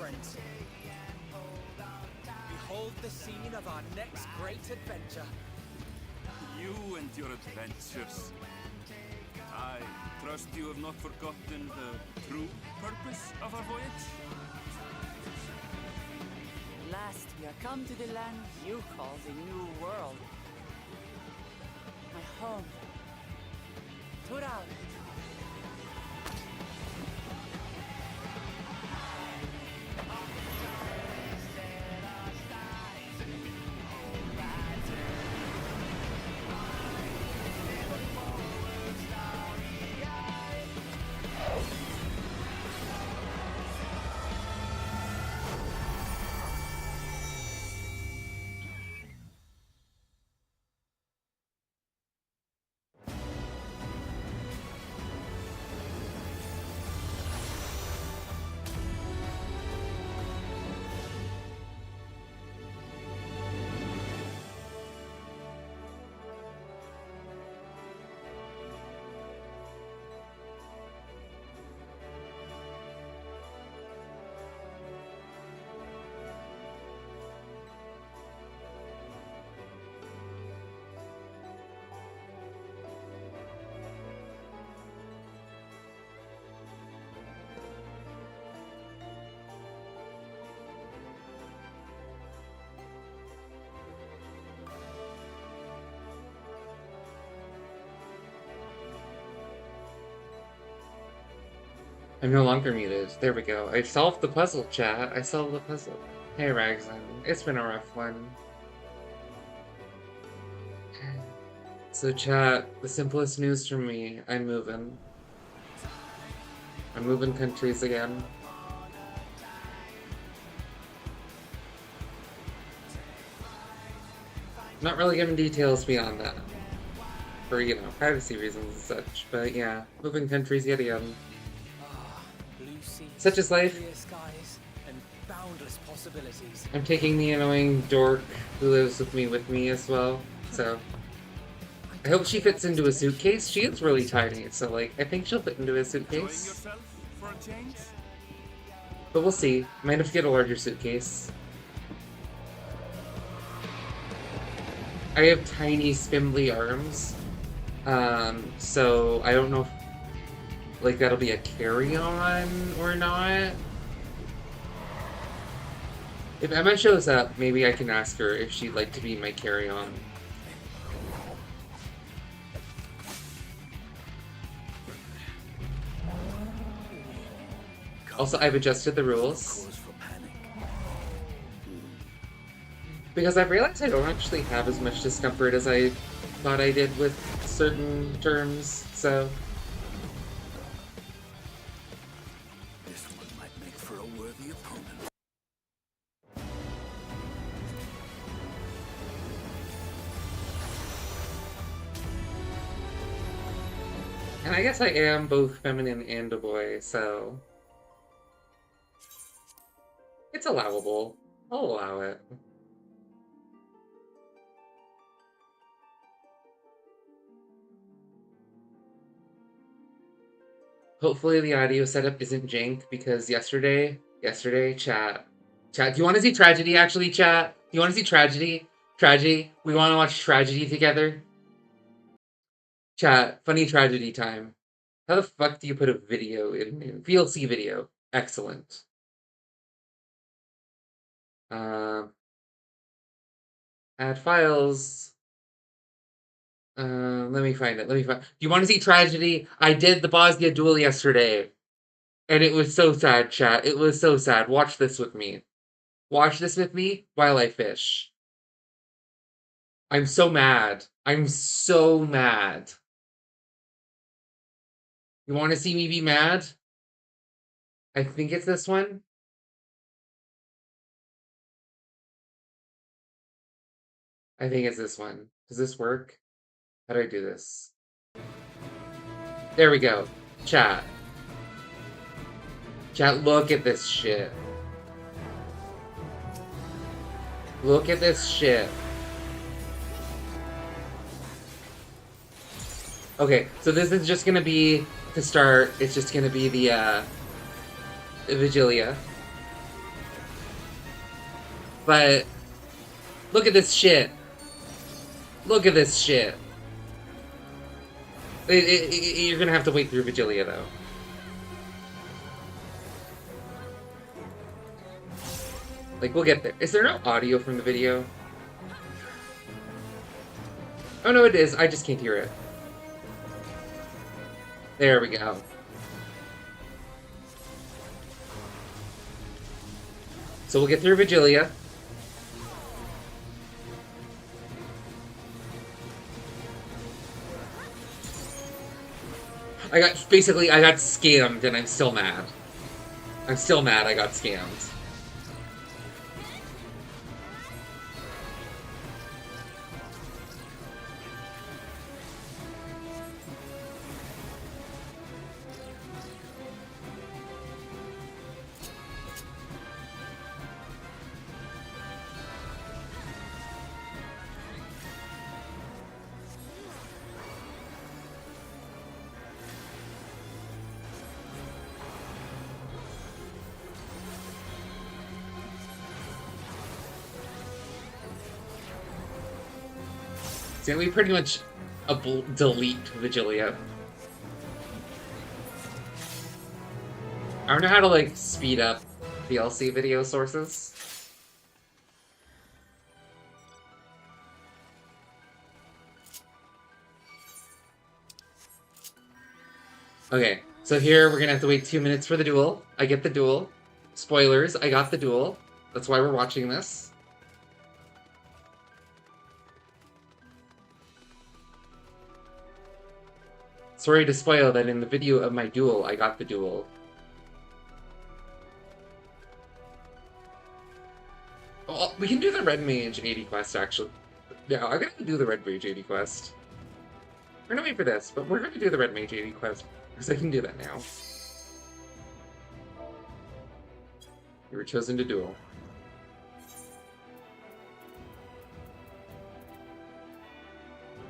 friends. Behold the scene of our next great adventure. You and your adventures. I trust you have not forgotten the true purpose of our voyage? At last we are come to the land you call the New World. My home. Tural. I'm no longer muted. There we go. I solved the puzzle, chat. I solved the puzzle. Hey, Ragzan. It's been a rough one. So, chat, the simplest news from me. I'm moving. I'm moving countries again. Not really giving details beyond that. For, you know, privacy reasons and such. But yeah, moving countries yet again. Such is life. Clear skies and boundless possibilities. I'm taking the annoying dork who lives with me as well, so I hope she fits into a suitcase. She is really tiny, so like I think she'll fit into a suitcase. For a change? But we'll see. Might have to get a larger suitcase. I have tiny spindly arms, so I don't know if like that'll be a carry-on or not. If Emma shows up, maybe I can ask her if she'd like to be my carry-on. Also, I've adjusted the rules. Because I've realized I don't actually have as much discomfort as I thought I did with certain terms, so... And I guess I am both feminine and a boy, so... It's allowable. I'll allow it. Hopefully the audio setup isn't jank, because yesterday, chat, do you want to see Tragedy, actually, chat? Do you want to see Tragedy? Tragedy? We want to watch Tragedy together? Chat, funny tragedy time. How the fuck do you put a video in VLC video? Excellent. Add files. Let me find it. Do you want to see Tragedy? I did the Bozja duel yesterday. And it was so sad, chat. It was so sad. Watch this with me. Watch this with me while I fish. I'm so mad. I'm so mad. You want to see me be mad? I think it's this one. I think it's this one. Does this work? How do I do this? There we go. Chat. Chat, look at this shit. Look at this shit. Okay, so this is just gonna be, to start, it's just gonna be the Vigilia. but look at this shit. Look at this shit. You're gonna have to wait through Vigilia, though. Like, we'll get there. Is there no audio from the video? Oh, no, it is. I just can't hear it. There we go. So we'll get through Vigilia. I got scammed and I'm still mad. I'm still mad I got scammed. So we pretty much delete Vigilia. I don't know how to, like, speed up DLC video sources. Okay, so here we're gonna have to wait 2 minutes for the duel. I get the duel. Spoilers, I got the duel. That's why we're watching this. Sorry to spoil that in the video of my duel, I got the duel. Well, we can do the Red Mage 80 quest, actually. Yeah, I'm gonna do the Red Mage 80 quest. We're gonna wait for this, but we're gonna do the Red Mage 80 quest, because I can do that now. You were chosen to duel.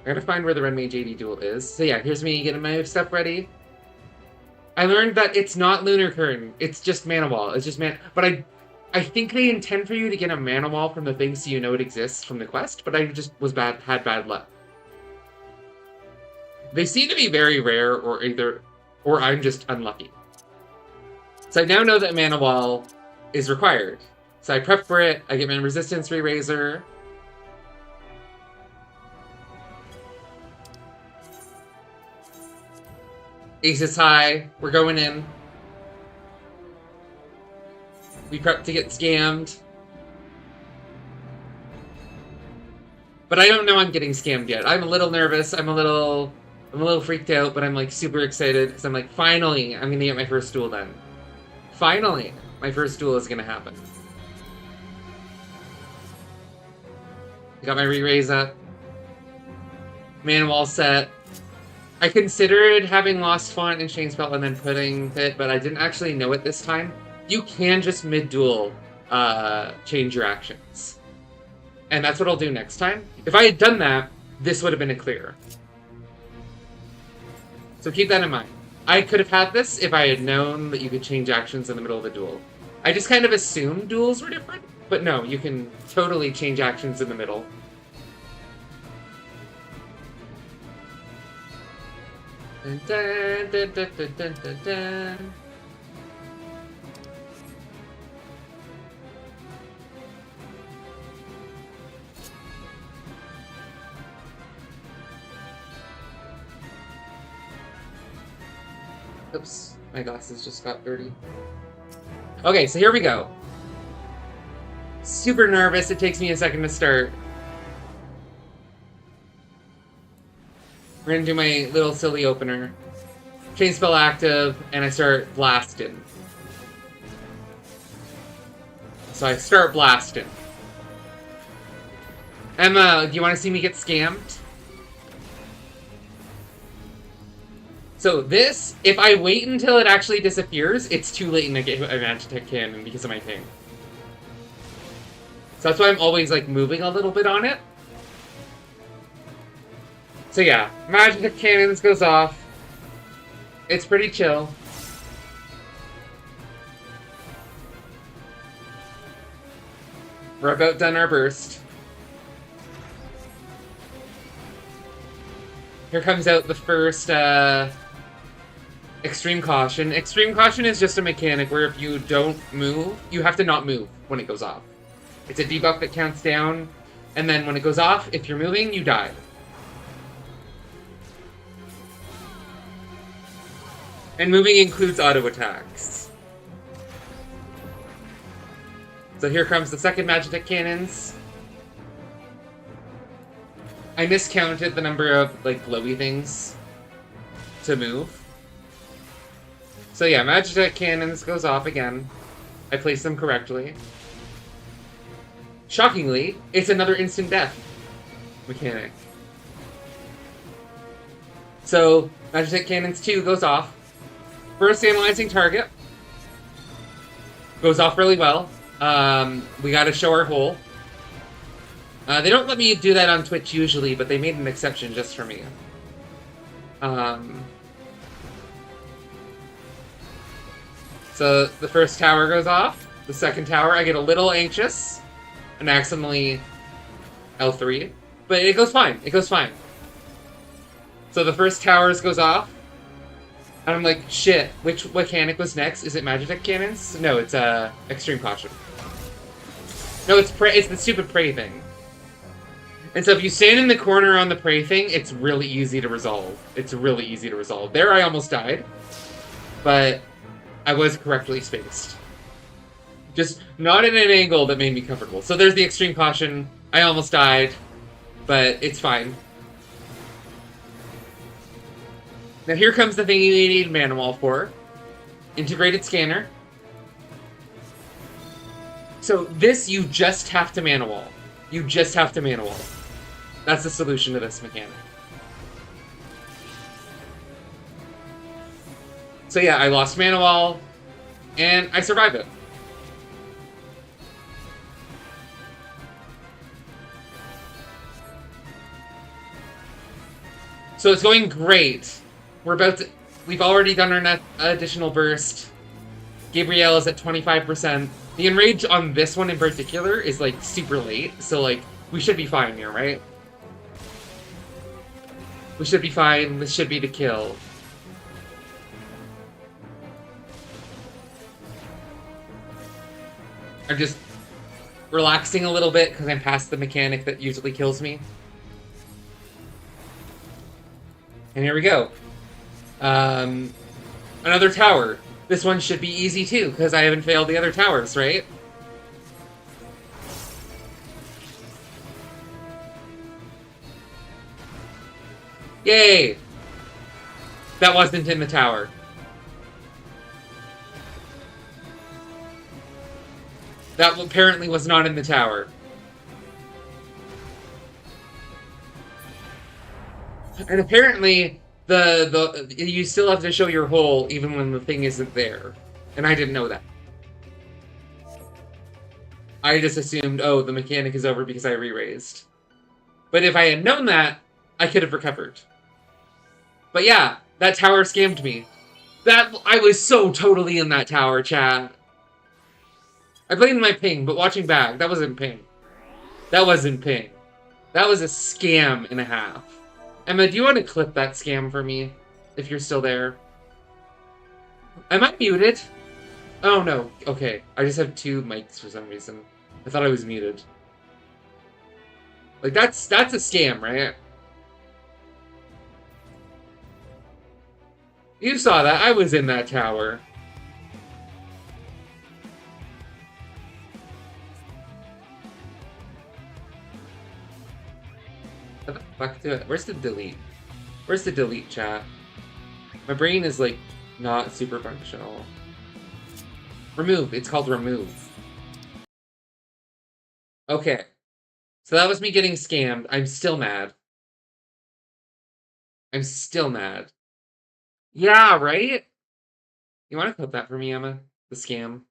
I gotta find where the Red Mage 80 duel is. So yeah, here's me getting my stuff ready. I learned that it's not Lunar Kern. It's just Mana Wall. It's just But I think they intend for you to get a Mana Wall from the thing so you know it exists from the quest, but I just had bad luck. They seem to be very rare, or I'm just unlucky. So I now know that Mana Wall is required. So I prep for it, I get my Resistance Re-Raiser. Ace is high. We're going in. We prep to get scammed. But I don't know I'm getting scammed yet. I'm a little nervous. I'm a little freaked out, but I'm like super excited because I'm like, finally, I'm gonna get my first duel done. Finally, my first duel is gonna happen. I got my re-raise up. Mana Wall set. I considered having Lost Font and Chain Spell and then putting it, but I didn't actually know it this time. You can just mid-duel change your actions. And that's what I'll do next time. If I had done that, this would have been a clear. So keep that in mind. I could have had this if I had known that you could change actions in the middle of a duel. I just kind of assumed duels were different, but no, you can totally change actions in the middle. Dun, dun, dun, dun, dun, dun, dun, dun. Oops, my glasses just got dirty. Okay, so here we go. Super nervous, it takes me a second to start. We're gonna do my little silly opener. Chain Spell active, and I start blasting. So I start blasting. Emma, do you want to see me get scammed? So this, if I wait until it actually disappears, it's too late and I get a Magitech Cannon because of my ping. So that's why I'm always like moving a little bit on it. So yeah, Magitech Cannons goes off. It's pretty chill. We're about done our burst. Here comes out the first Extreme Caution. Extreme Caution is just a mechanic where if you don't move, you have to not move when it goes off. It's a debuff that counts down, and then when it goes off, if you're moving, you die. And moving includes auto attacks. So here comes the second Magitek Cannons. I miscounted the number of, like, glowy things to move. So yeah, Magitek Cannons goes off again. I placed them correctly. Shockingly, it's another instant death mechanic. So, Magitek Cannons 2 goes off. First analyzing target. Goes off really well. We gotta show our hole. They don't let me do that on Twitch usually, but they made an exception just for me. So the first tower goes off. The second tower, I get a little anxious and accidentally L3. But it goes fine. It goes fine. So the first towers goes off. And I'm like, shit, which mechanic was next? Is it Magitek Cannons? No, it's Extreme Caution. No, it's the stupid prey thing. And so if you stand in the corner on the prey thing, it's really easy to resolve. It's really easy to resolve. There I almost died. But I was correctly spaced. Just not at an angle that made me comfortable. So there's the Extreme Caution. I almost died. But it's fine. Now here comes the thing you need Mana Wall for. Integrated Scanner. So this you just have to Mana Wall. You just have to Mana Wall. That's the solution to this mechanic. So yeah, I lost Mana Wall, and I survived it. So it's going great. We've already done our additional burst. Gabrielle is at 25%. The enrage on this one in particular is, like, super late, so, like, we should be fine here, right? We should be fine. This should be the kill. I'm just relaxing a little bit because I'm past the mechanic that usually kills me. And here we go. Another tower. This one should be easy too, because I haven't failed the other towers, right? Yay! That wasn't in the tower. That apparently was not in the tower. And apparently, you still have to show your hole even when the thing isn't there. And I didn't know that. I just assumed, oh, the mechanic is over because I re-raised. But if I had known that, I could have recovered. But yeah, that tower scammed me. I was so totally in that tower, chat. I blamed my ping, but watching back, that wasn't ping. That wasn't ping. That was a scam and a half. Emma, do you want to clip that scam for me? If you're still there. Am I muted? Oh no, okay. I just have two mics for some reason. I thought I was muted. Like, that's a scam, right? You saw that. I was in that tower. What the fuck do it? Where's the delete? Where's the delete, chat? My brain is, like, not super functional. Remove. It's called remove. Okay. So that was me getting scammed. I'm still mad. I'm still mad. Yeah, right? You want to clip that for me, Emma? The scam.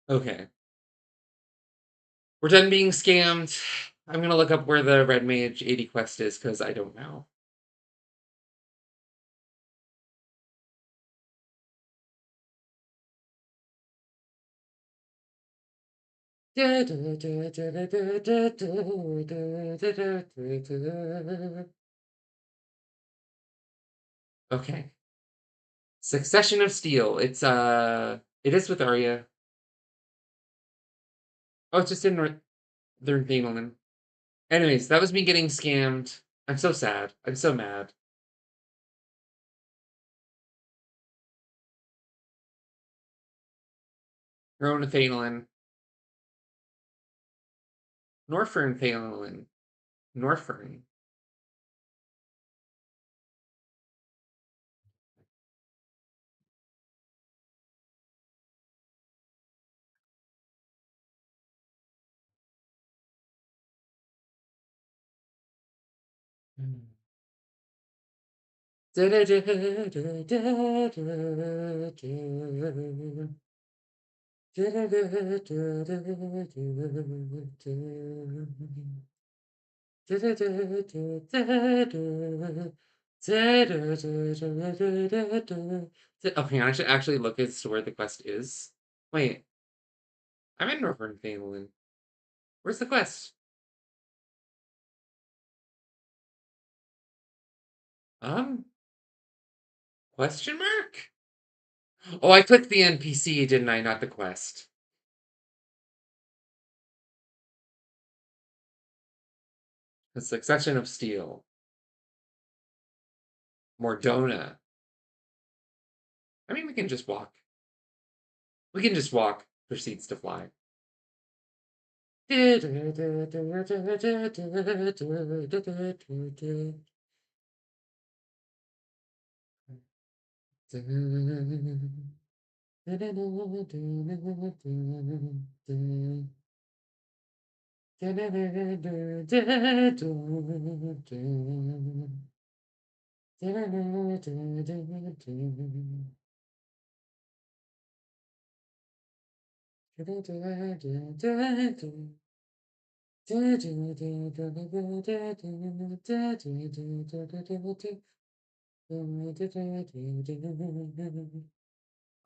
Okay. We're done being scammed. I'm gonna look up where the Red Mage 80 quest is, because I don't know. Okay. Succession of Steel. It is with Arya. Oh, it's just in they're Themelen. Anyways, that was me getting scammed. I'm so sad. I'm so mad. Rona Themelen. Norfern Themelen. Norfern. Okay, I should actually look as to where the quest is. Wait, I'm in Northern Phelan. Where's the quest? Question mark? Oh, I clicked the NPC, didn't I? Not the quest. The Succession of Steel. Mordona. I mean, we can just walk. We can just walk. Proceeds to fly.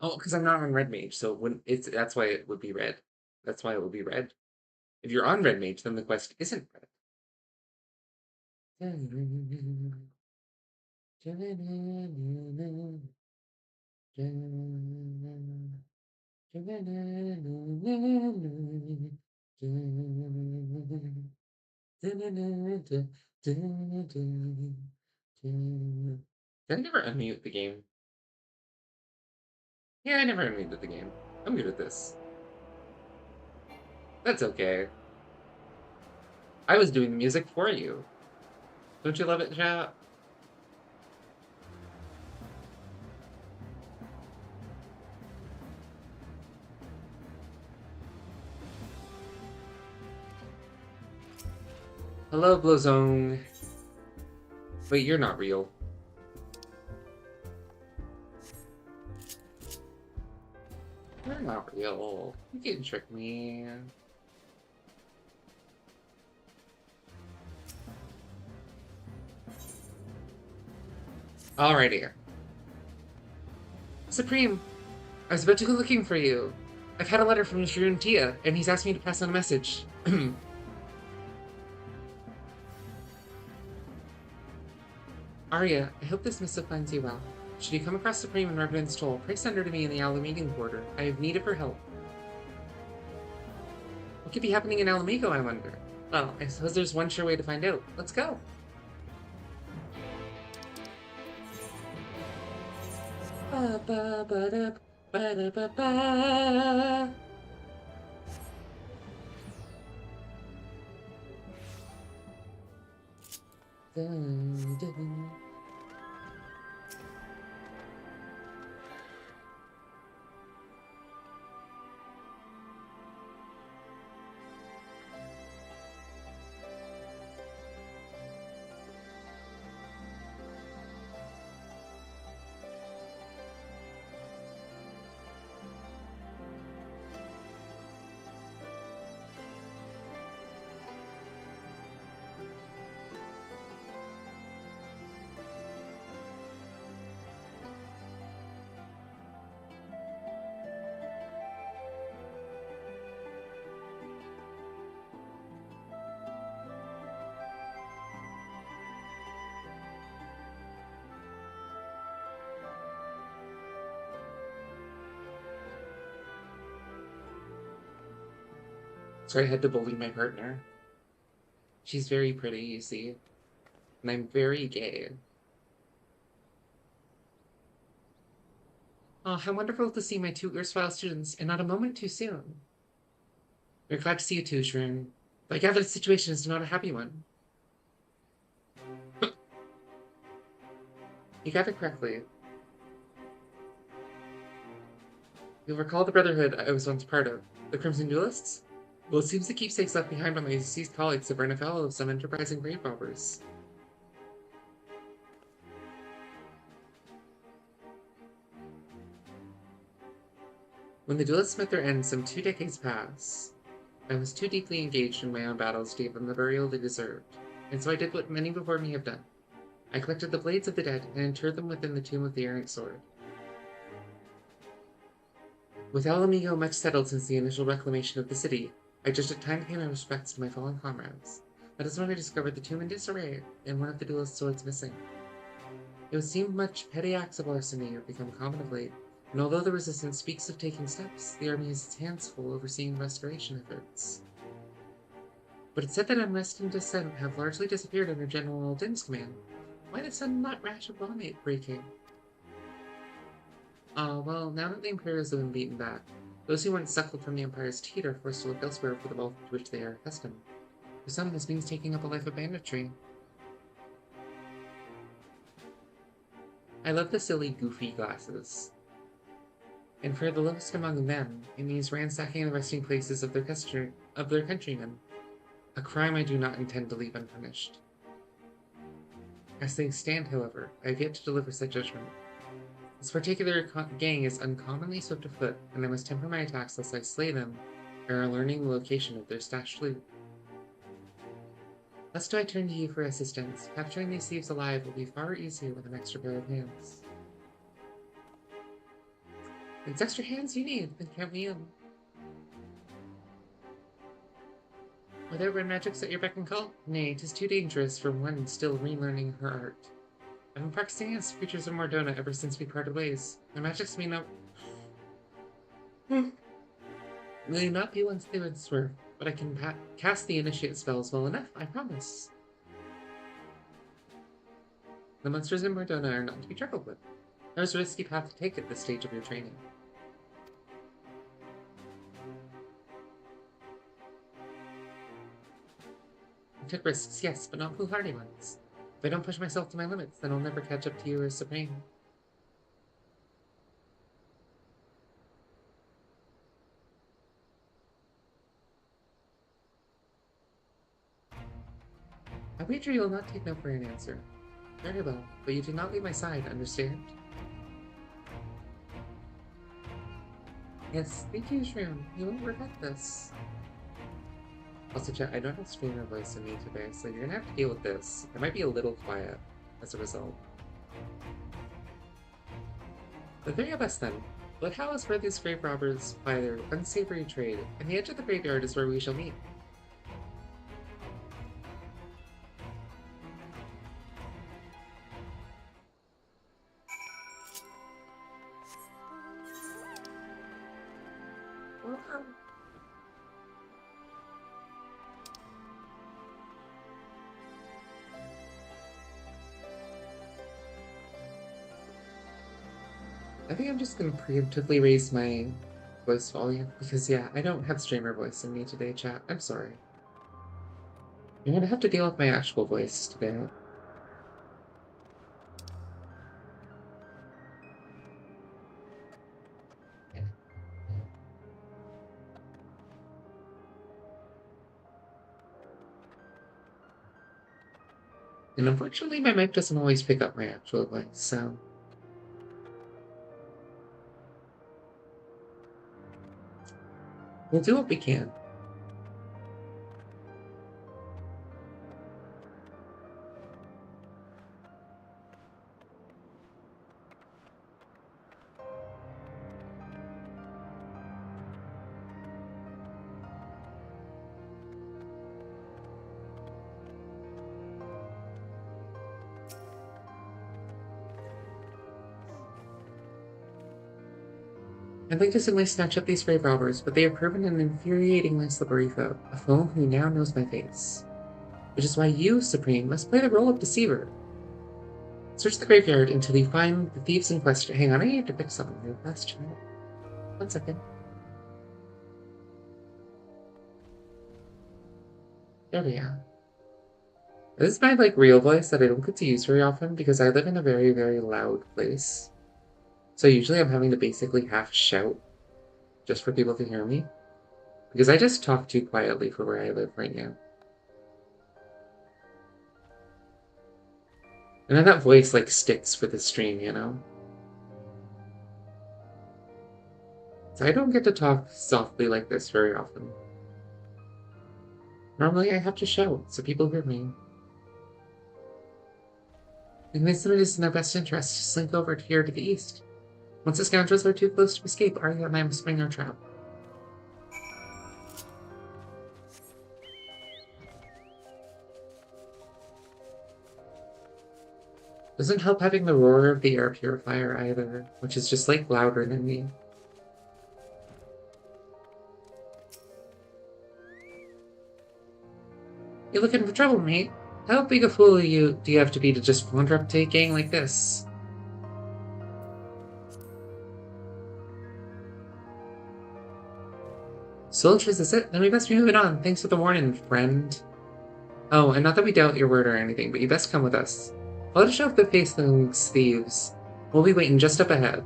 Oh, because I'm not on Red Mage, so when that's why it would be red. That's why it would be red. If you're on Red Mage, then the quest isn't red. Did I never unmute the game? Yeah, I never unmuted the game. I'm good at this. That's okay. I was doing the music for you. Don't you love it, chat? Hello, Blozong. Wait, you're not real. You're not real. You can trick me. Alrighty. Supreme, I was about to go looking for you. I've had a letter from Shirun Tia, and he's asked me to pass on a message. Arya, I hope this missive finds you well. Should you come across Supreme in Revenant's Toll, pray send her to me in the Alamegin quarter. I have need of her help. What could be happening in Alamago, I wonder? Well, I suppose there's one sure way to find out. Let's go. Ba ba ba da ba da ba ba. Dun, dun. so I had to bully my partner. She's very pretty, you see. And I'm very gay. Oh, how wonderful to see my two erstwhile students, and not a moment too soon. We're glad to see you too, Shroom. But I gather the situation is not a happy one. You got it correctly. You'll recall the Brotherhood I was once part of, the Crimson Duelists? Well, it seems the keepsakes left behind by my deceased colleagues have run afoul of some enterprising grave robbers. When the duelists met their end some 2 decades past, I was too deeply engaged in my own battles to give them the burial they deserved, and so I did what many before me have done. I collected the blades of the dead and interred them within the tomb of the errant sword. With El Amigo much settled since the initial reclamation of the city, I judged it time to pay my respects to my fallen comrades. That is when I discovered the tomb in disarray and one of the duelist's swords missing. It would seem much petty acts of larceny have become common of late, and although the resistance speaks of taking steps, the army has its hands full overseeing restoration efforts. But it's said that unrest and dissent have largely disappeared under General Din's command. Why the sudden not rash of law breaking? Well, now that the Imperials have been beaten back, those who once suckled from the Empire's teat are forced to look elsewhere for the wealth to which they are accustomed. For some, this means taking up a life of banditry. I love the silly, goofy glasses. And for the lowest among them, it means ransacking the resting places of their countrymen. A crime I do not intend to leave unpunished. As things stand, however, I have yet to deliver such judgment. This particular gang is uncommonly swift of foot, and I must temper my attacks lest I slay them ere learning the location of their stashed loot. Thus do I turn to you for assistance. Capturing these thieves alive will be far easier with an extra pair of hands. It's extra hands you need, then count me in. Are there red magics at your beck and call? Nay, 'tis too dangerous for one still relearning her art. I've been practicing against creatures of Mordona ever since we parted ways. My magics may not... may not be ones they once were, but I can cast the initiate spells well enough, I promise. The monsters in Mordona are not to be trifled with. There's a risky path to take at this stage of your training. I took risks, yes, but not foolhardy ones. If I don't push myself to my limits, then I'll never catch up to you as Supreme. I wager you will not take no for an answer. Very well, but you do not leave my side, understand? Yes, thank you, Shroom. You won't regret this. Also, chat, I don't have streamer voice in me today, so you're gonna have to deal with this. I might be a little quiet as a result. The three of us then. Let Hallis where these grave robbers ply their unsavory trade, and the edge of the graveyard is where we shall meet. I think I'm just gonna preemptively raise my voice volume, because yeah, I don't have streamer voice in me today, chat. I'm sorry. You're gonna have to deal with my actual voice today. And unfortunately, my mic doesn't always pick up my actual voice, so... we'll do what we can. I'd like to simply snatch up these grave robbers, but they have proven an infuriatingly slippery foe, a foe who now knows my face. Which is why you, Supreme, must play the role of deceiver. Search the graveyard until you find the thieves in question. Hang on, I need to pick something real fast, chat. 1 second. There we are. This is my, real voice that I don't get to use very often because I live in a very, very loud place. So usually I'm having to basically half shout just for people to hear me. Because I just talk too quietly for where I live right now. And then that voice, sticks for the stream, you know? So I don't get to talk softly like this very often. Normally I have to shout so people hear me. It makes them it is in their best interest to slink over here to the east. Once the scoundrels are too close to escape, Arya and I must spring our trap. Doesn't help having the roar of the air purifier either, which is just louder than me. You looking for trouble, mate? How big a fool do you have to be to just wander up to a gang like this? Soldiers, is it? Then we best be moving on. Thanks for the warning, friend. Oh, and not that we doubt your word or anything, but you best come with us. I'll let us show up the face those thieves. We'll be waiting just up ahead.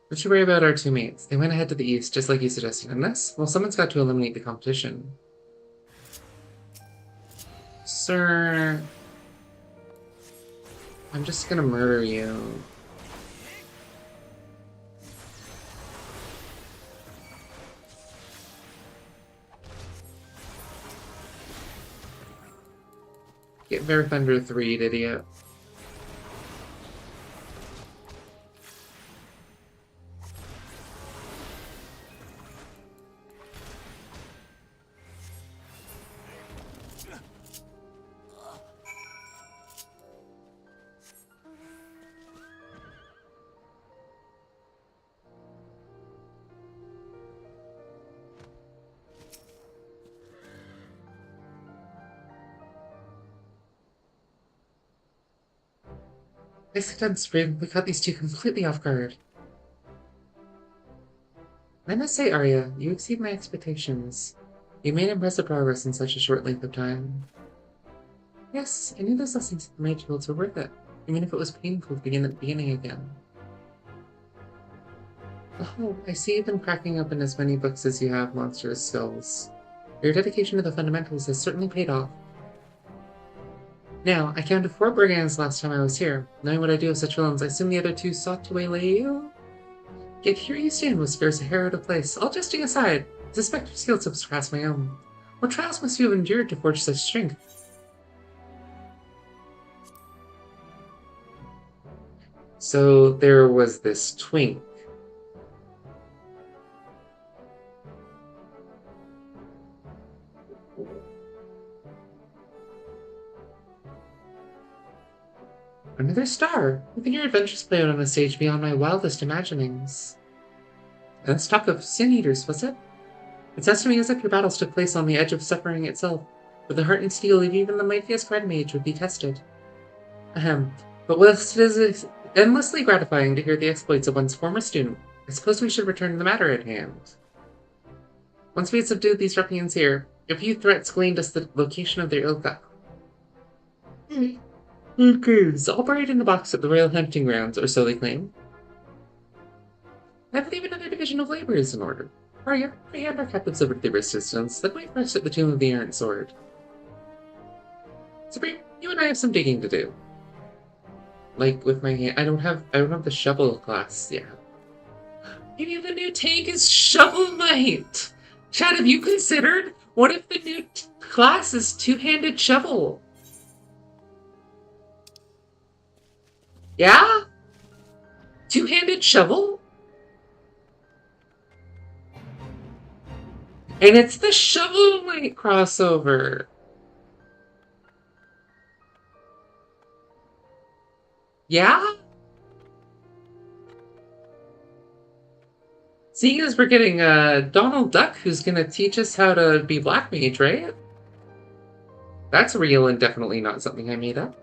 Don't you worry about our two mates. They went ahead to the east, just like you suggested. And this? Well, someone's got to eliminate the competition. Sir... I'm just gonna murder you. Get Bear Thunder 3, idiot. Nicely done, Spring. We caught these two completely off guard. I must say, Arya, you exceed my expectations. You made impressive progress in such a short length of time. Yes, I knew those lessons at the Mage Guilds were worth it, even if it was painful to begin at the beginning again. Oh, I see you've been cracking open as many books as you have monstrous skills. Your dedication to the fundamentals has certainly paid off. Now, I counted 4 brigands last time I was here. Knowing what I do with such villains, I assume the other 2 sought to waylay you? Yet here you stand with scarce a hair out of place. All jesting aside, I suspect your skill have surpassed my own. What trials must you have endured to forge such strength? So there was this twink. Another star! I think your adventures play out on a stage beyond my wildest imaginings. Let's talk of sin eaters, was it? It sounds to me as if your battles took place on the edge of suffering itself, where the heart and steel of even the mightiest red mage would be tested. Ahem. But whilst it is endlessly gratifying to hear the exploits of one's former student, I suppose we should return to the matter at hand. Once we had subdued these ruffians here, a few threats gleaned us the location of their ilka. Graves, all buried in a box at the Royal Hunting Grounds, or so they claim. I believe another division of labor is in order. Arya, hand our captives over to the resistance that might rest at the tomb of the errant sword. Sabrina, you and I have some digging to do. With my hand, I don't have the shovel class yet. Maybe the new tank is Shovel Knight. Chad, have you considered? What if the new class is two-handed shovel? Yeah? Two-handed shovel? And it's the Shovel Knight crossover. Yeah? Seeing as we're getting Donald Duck, who's gonna teach us how to be Black Mage, right? That's real and definitely not something I made up.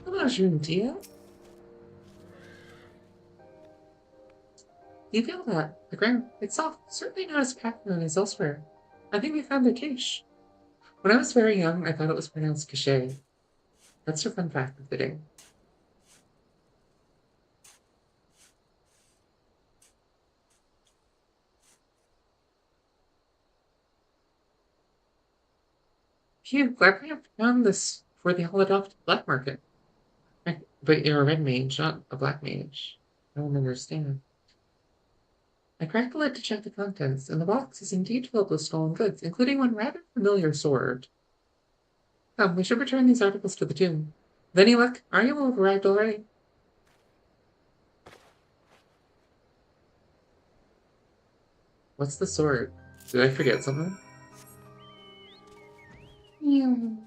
Mushroom deal. You feel that? The ground itself certainly not as packed as elsewhere. I think we found the cache. When I was very young, I thought it was pronounced cachet. That's your fun fact of the day. Phew, glad we have found this for the all-adopted black market. But you're a red mage, not a black mage. I don't understand. I cracked the lid to check the contents, and the box is indeed filled with stolen goods, including one rather familiar sword. Come, we should return these articles to the tomb. With any luck, Arya will have arrived already. What's the sword? Did I forget something? Meow.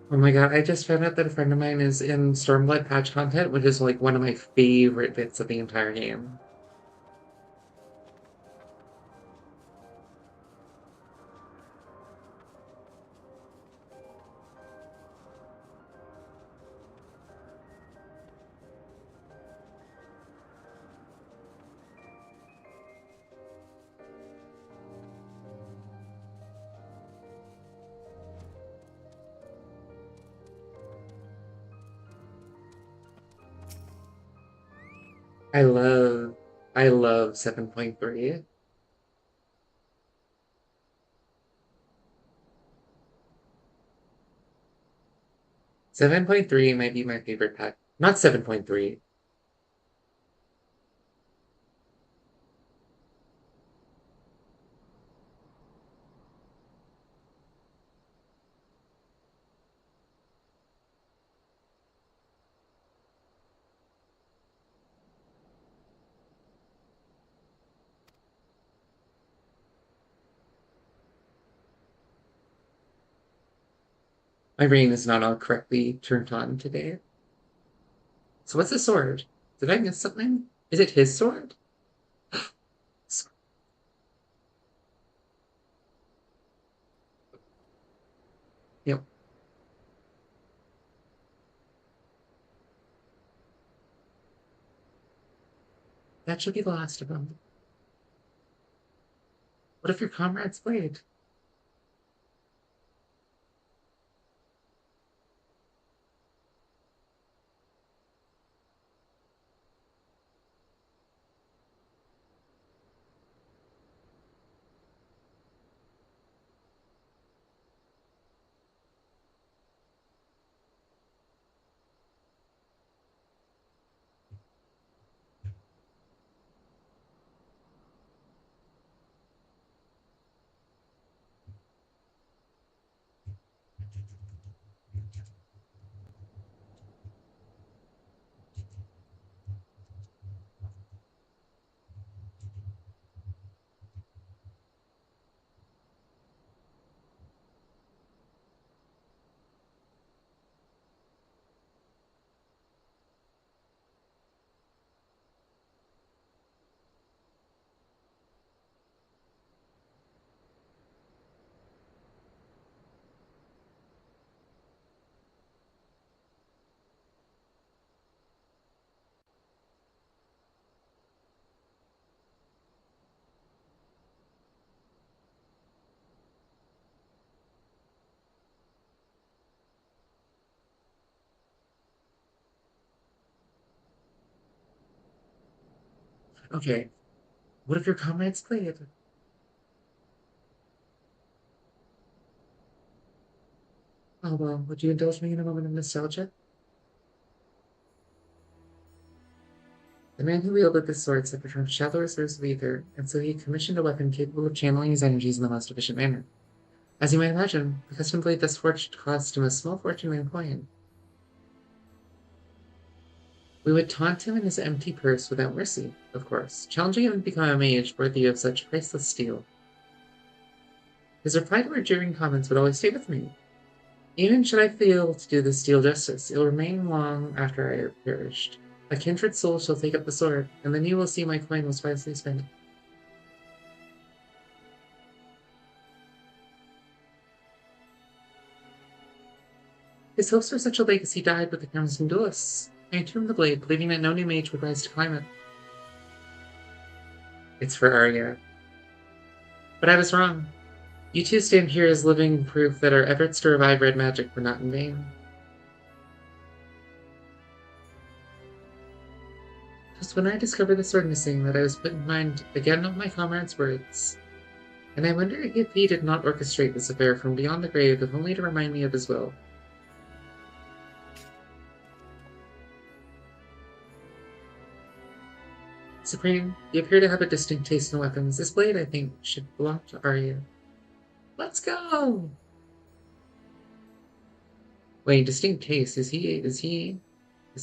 Oh my god, I just found out that a friend of mine is in Stormblood patch content, which is like one of my favorite bits of the entire game. I love I love 7.3. 7.3 might be my favorite patch. Not 7.3. My brain is not all correctly turned on today. So what's the sword? Did I miss something? Is it his sword? Yep, that should be the last of them. What if your comrade's blade? Okay. What if your comrades played? Oh well, would you indulge me in a moment of nostalgia? The man who wielded this sword suffered from shallow reserves of ether, and so he commissioned a weapon capable of channeling his energies in the most efficient manner. As you might imagine, the custom blade thus forged cost him a small fortune in coin. We would taunt him in his empty purse without mercy, of course, challenging him to become a mage worthy of such priceless steel. His reply to our jeering comments would always stay with me. Even should I fail to do the steel justice, it will remain long after I have perished. A kindred soul shall take up the sword, and then you will see my coin was wisely spent. His hopes for such a legacy died with the Crimson Duelists. I entombed the blade, believing that no new mage would rise to climb it. It's for Arya. But I was wrong. You two stand here as living proof that our efforts to revive red magic were not in vain. It was when I discovered the sword missing that I was put in mind again of my comrade's words. And I wonder if he did not orchestrate this affair from beyond the grave, if only to remind me of his will. Supreme, you appear to have a distinct taste in weapons. This blade, I think, should belong to Arya. Let's go! Wait, distinct taste? Is he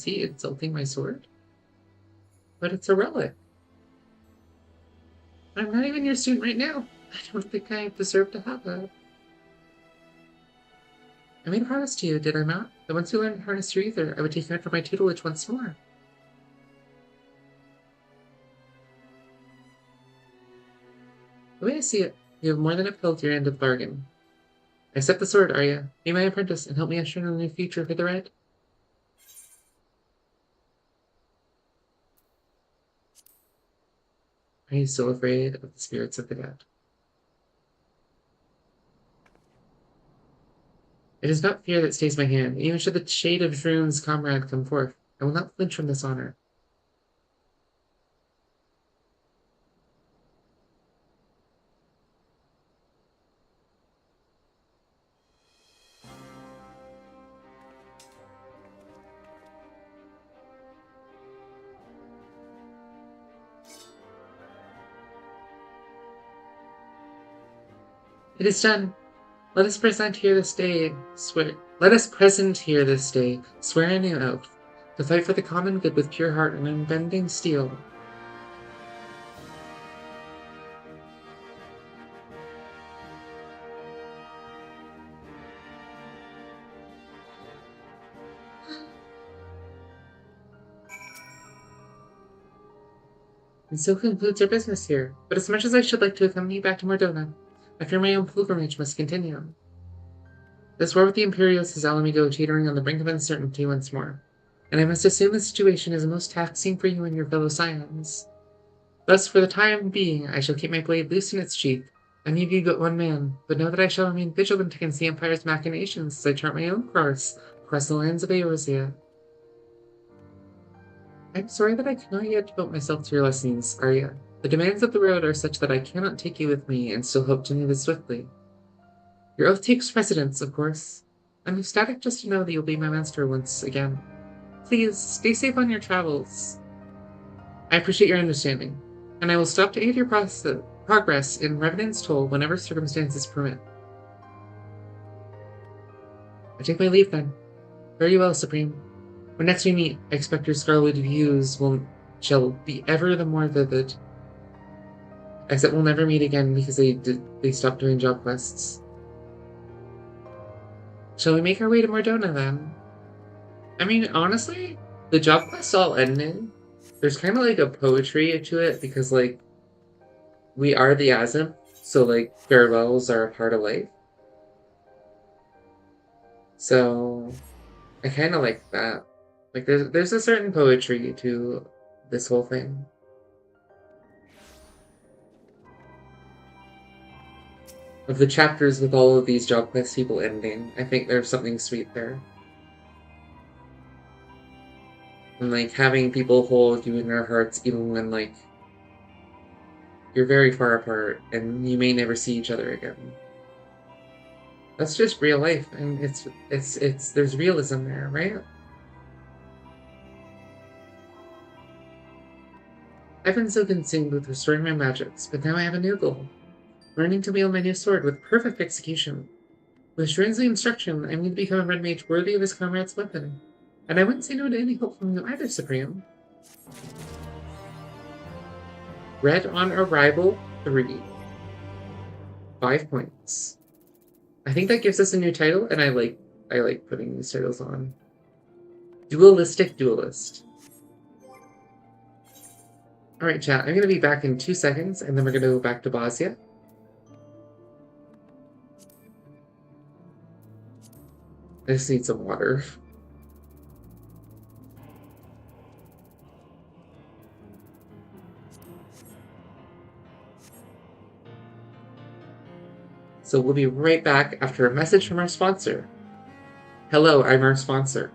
insulting my sword? But it's a relic. I'm not even your student right now. I don't think I deserve to have it. I made a promise to you, did I not? That once you learn to harness your ether, I would take you under my tutelage once more. The way I see it, you have more than upheld your end of the bargain. Accept the sword, Arya. Be my apprentice and help me usher in a new future for the Red. Are you still afraid of the spirits of the dead? It is not fear that stays my hand. Even should the shade of Drune's comrade come forth, I will not flinch from this honor. It is done. Let us present here this day, Let us present here this day, swear a new oath, to fight for the common good with pure heart and unbending steel. And so concludes our business here. But as much as I should like to accompany you back to Mordona, I fear my own pilgrimage must continue. This war with the Imperials has allowed me to go teetering on the brink of uncertainty once more, and I must assume the situation is most taxing for you and your fellow scions. Thus, for the time being, I shall keep my blade loose in its sheath, and leave you but one man, but know that I shall remain vigilant against the Empire's machinations as I chart my own course across the lands of Eorzea. I'm sorry that I cannot yet devote myself to your lessons, Arya. The demands of the road are such that I cannot take you with me and still hope to move it swiftly. Your oath takes precedence, of course. I'm ecstatic just to know that you'll be my master once again. Please, stay safe on your travels. I appreciate your understanding, and I will stop to aid your progress in Revenant's Toll whenever circumstances permit. I take my leave then. Very well, Supreme. When next we meet, I expect your scarlet views shall be ever the more vivid. Except we'll never meet again because they stopped doing job quests. Shall we make our way to Mordona then? I mean, honestly, the job quests all ended. There's kind of like a poetry to it because, like, we are the Azim, so, like, farewells are a part of life. So, I kind of like that. Like, there's a certain poetry to this whole thing. Of the chapters with all of these job quest people ending, I think there's something sweet there. And, like, having people hold you in their hearts even when, like, you're very far apart, and you may never see each other again. That's just real life, and there's realism there, right? I've been so consumed with restoring my magics, but now I have a new goal. Learning to wield my new sword with perfect execution. With Shuren's instruction, I'm going to become a red mage worthy of his comrade's weapon. And I wouldn't say no to any help from you either, Supreme. Red on arrival, 3. 5 points. I think that gives us a new title, and I like putting these titles on. Dualistic Duelist. Alright, chat, I'm going to be back in 2 seconds, and then we're going to go back to Bozja. I just need some water. So we'll be right back after a message from our sponsor. Hello, I'm our sponsor.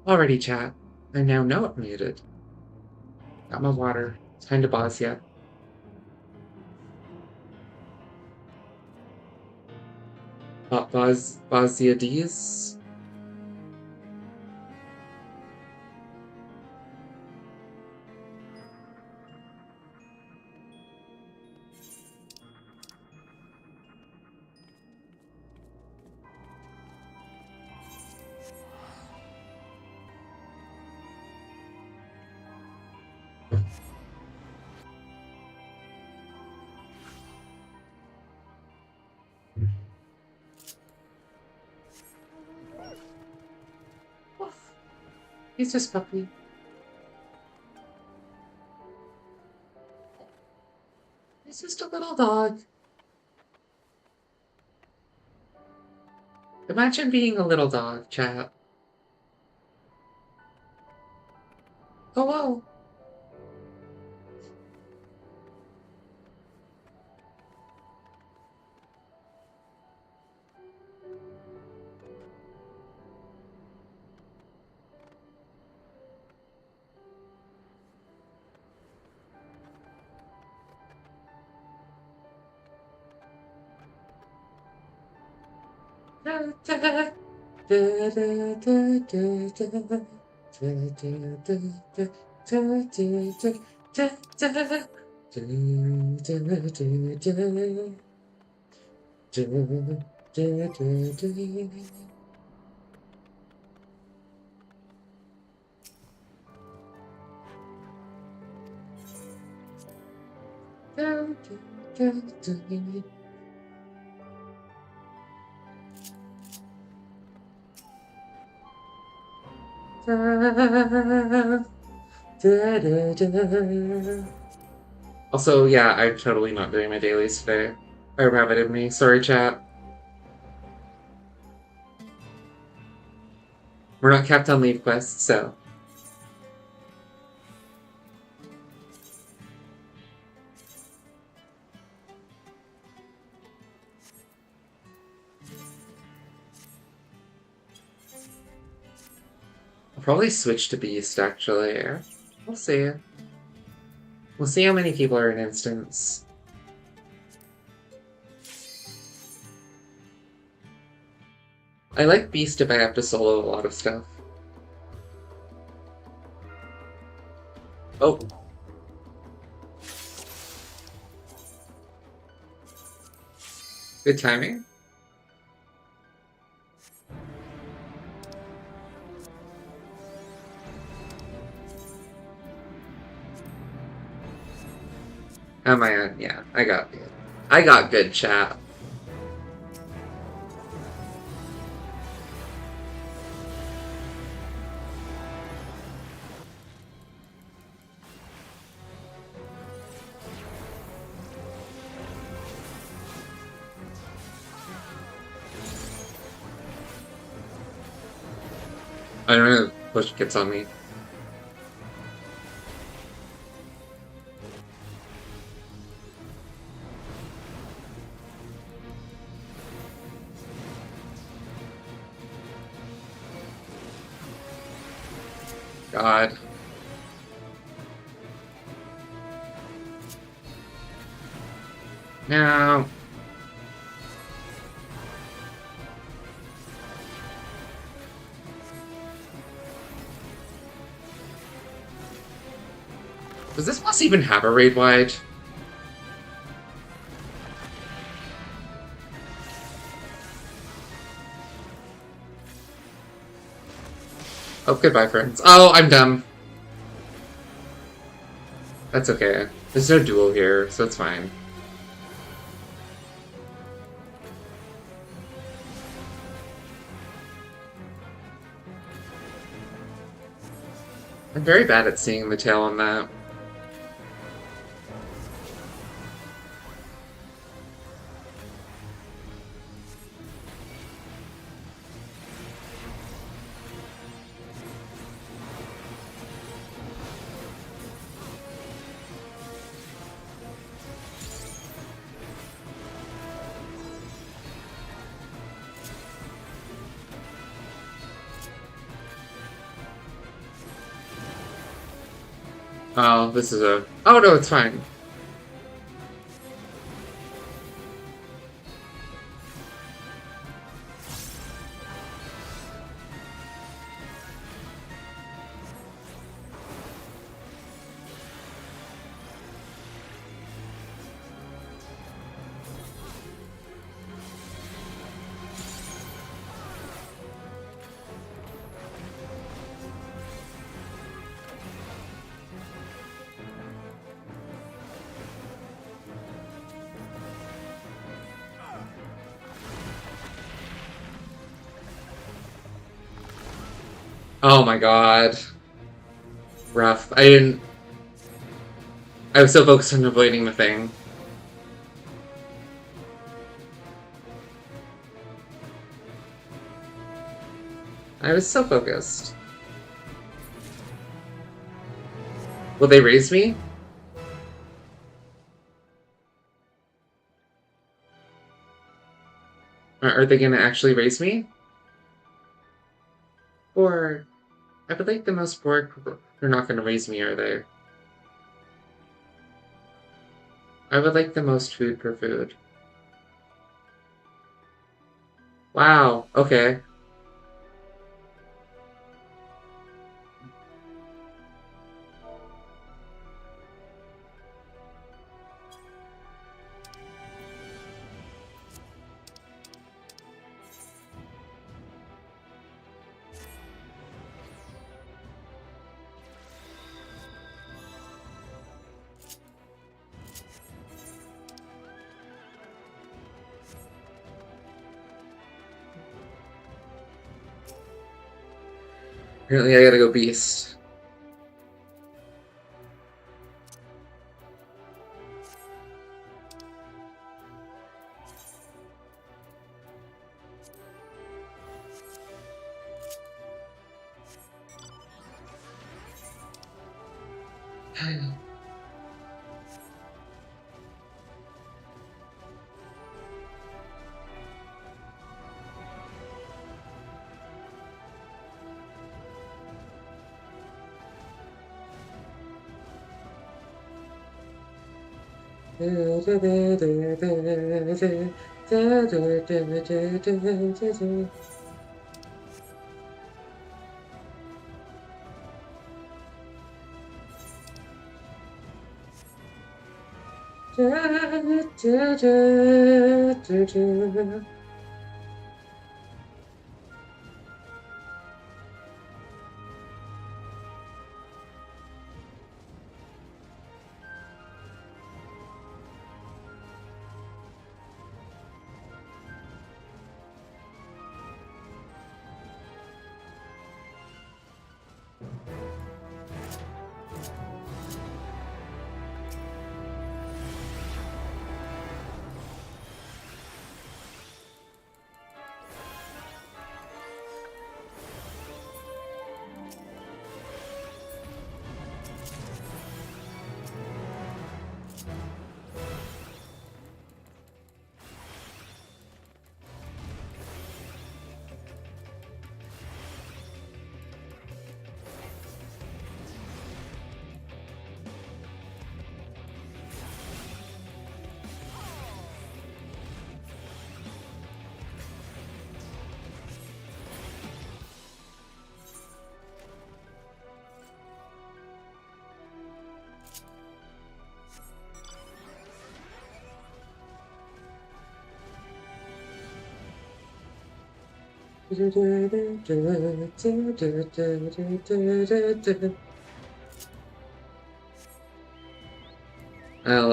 Alrighty, chat. I now know I'm muted. Got my water. It's time to Bozja. Bozja D's. He's just puppy. He's just a little dog. Imagine being a little dog, chat. Oh, whoa. Also, yeah, I'm totally not doing my dailies today. I have it in me. Sorry, chat. We're not capped on leave quests, so. I'll probably switch to Beast, actually. We'll see. We'll see how many people are in instance. I like Beast if I have to solo a lot of stuff. Oh. Good timing. Am I on? Yeah, I got good. I got good, chat. I don't know. Push gets on me. God. No. Does this boss even have a raid wide? Oh, goodbye, friends. Oh, I'm dumb. That's okay. There's no duel here, so it's fine. I'm very bad at seeing the tail on that. Oh, this is a... Oh, no, it's fine. Oh my god. Rough. I was so focused on avoiding the thing. I was so focused. Will they raise me? Are they gonna actually raise me? Or... I would like the most pork. They're not gonna raise me, are they? I would like the most food per food. Wow. Okay. Apparently, I gotta go beast.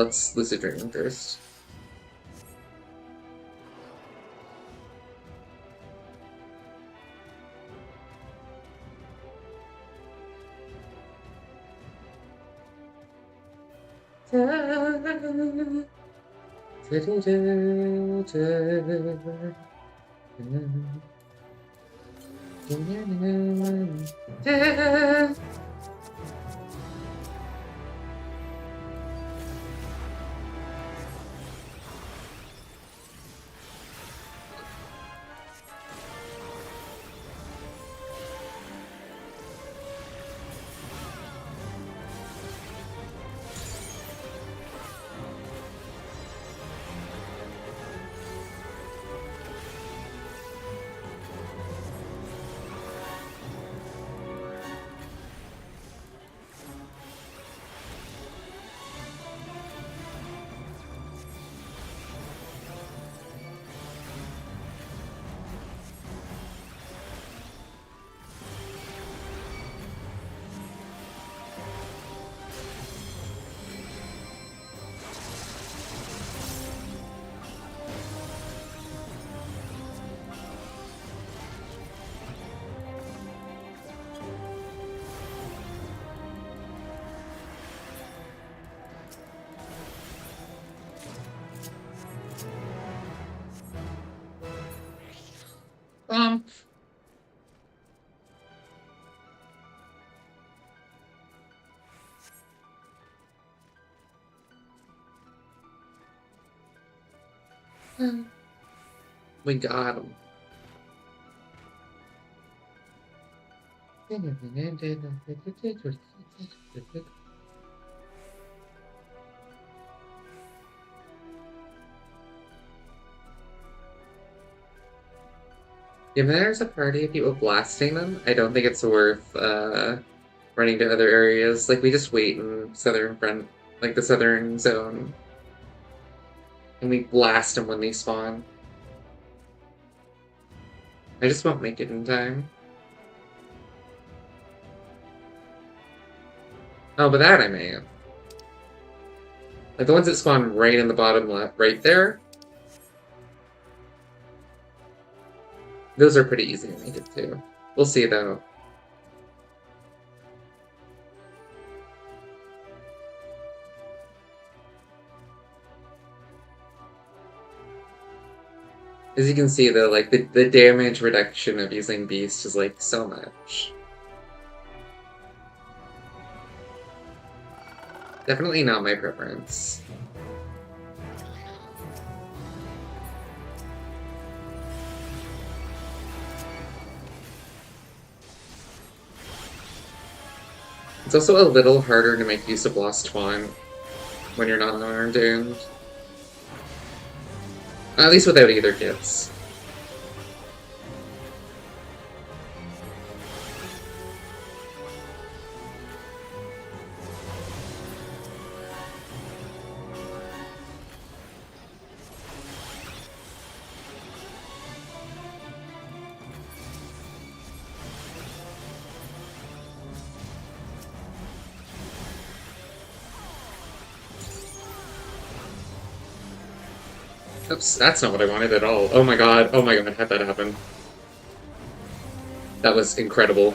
Let's lucid dream first. Um, we got him. If there's a party of people blasting them, I don't think it's worth running to other areas. Like we just wait in southern front, like the southern zone, and we blast them when they spawn. I just won't make it in time. Oh, but that I may have. Like the ones that spawn right in the bottom left, right there. Those are pretty easy to make it to. We'll see though. As you can see though, like the damage reduction of using Beast is like so much. Definitely not my preference. It's also a little harder to make use of Lost Twan when you're not unarmed and at least without either kits. Oops, that's not what I wanted at all. Oh my god, how'd that happen? That was incredible.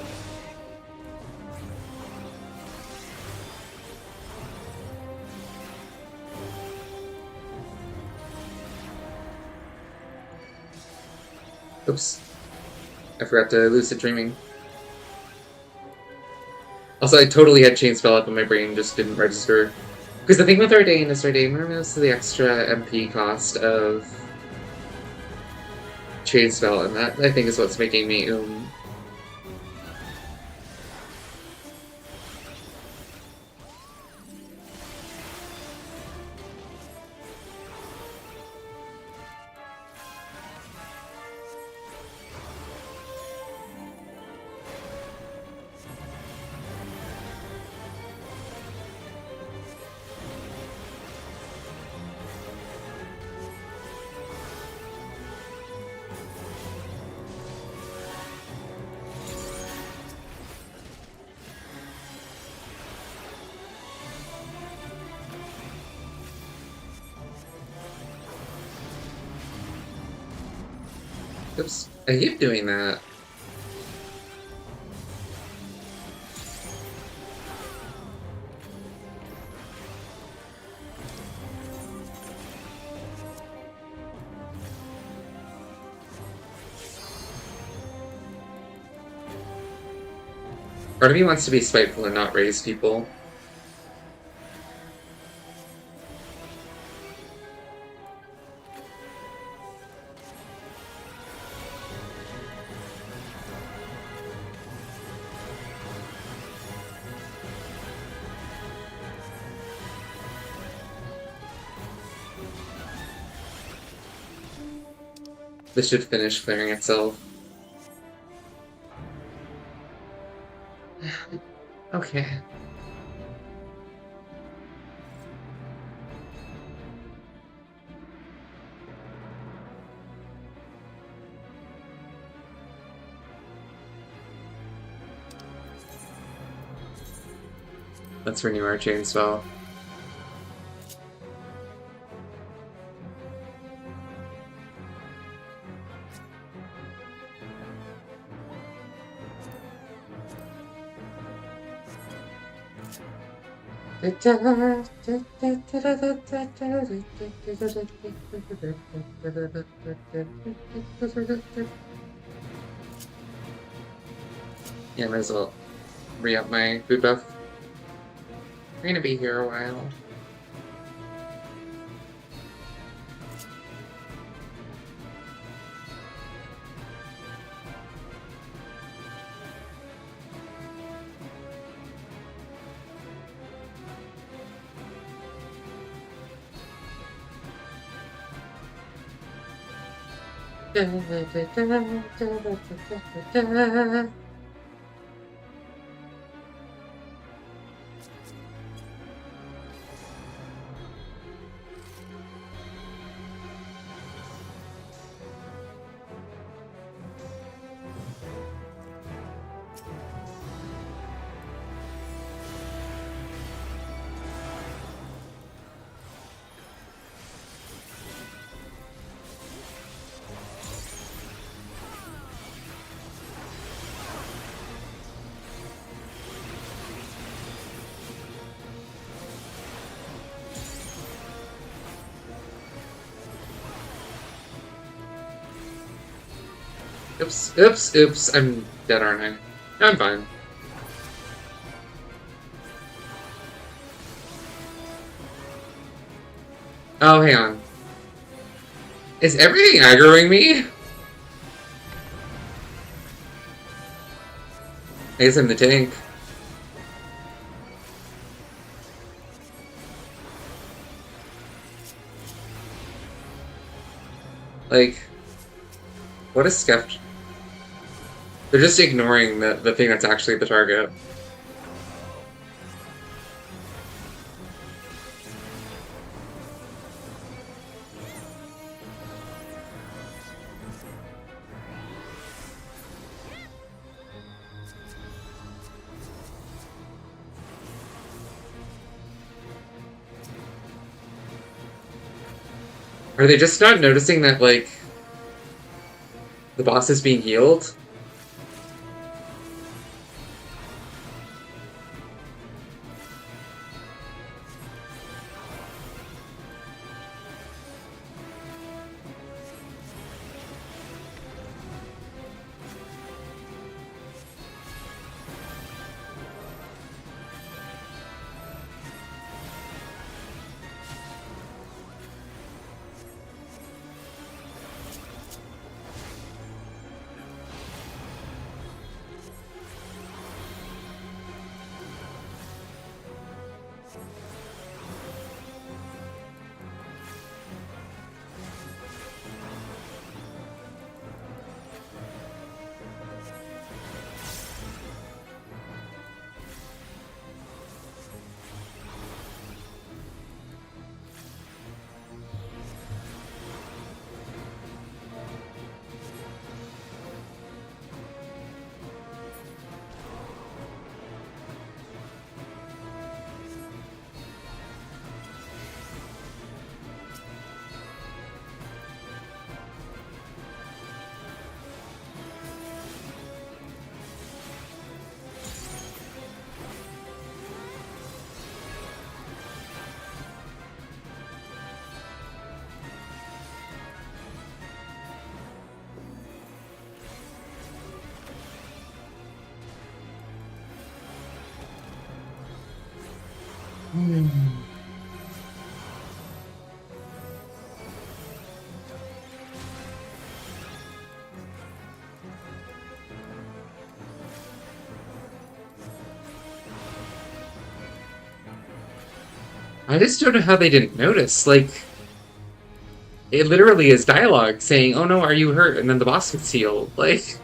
Oops. I forgot to lucid dreaming. Also, I totally had chain spell up in my brain, just didn't register. Because the thing with Ardain is Ardain removes the extra MP cost of chain spell, and that I think is what's making me Oops. I keep doing that. Part of me wants to be spiteful and not raise people. This should finish clearing itself. Okay. Let's renew our chain spell. Yeah, might as well re-up my food buff. We're gonna be here a while. Oops, oops, oops. I'm dead, aren't I? No, I'm fine. Oh, hang on. Is everything aggroing me? I guess I'm the tank. Like, what a sketch. They're just ignoring the thing that's actually the target. Are they just not noticing that, like, the boss is being healed? I just don't know how they didn't notice. Like, it literally is dialogue saying, "Oh no, are you hurt?" And then the boss gets healed. Like,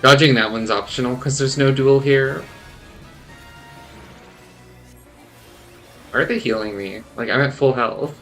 dodging that one's optional because there's no duel here. Why are they healing me? Like, I'm at full health.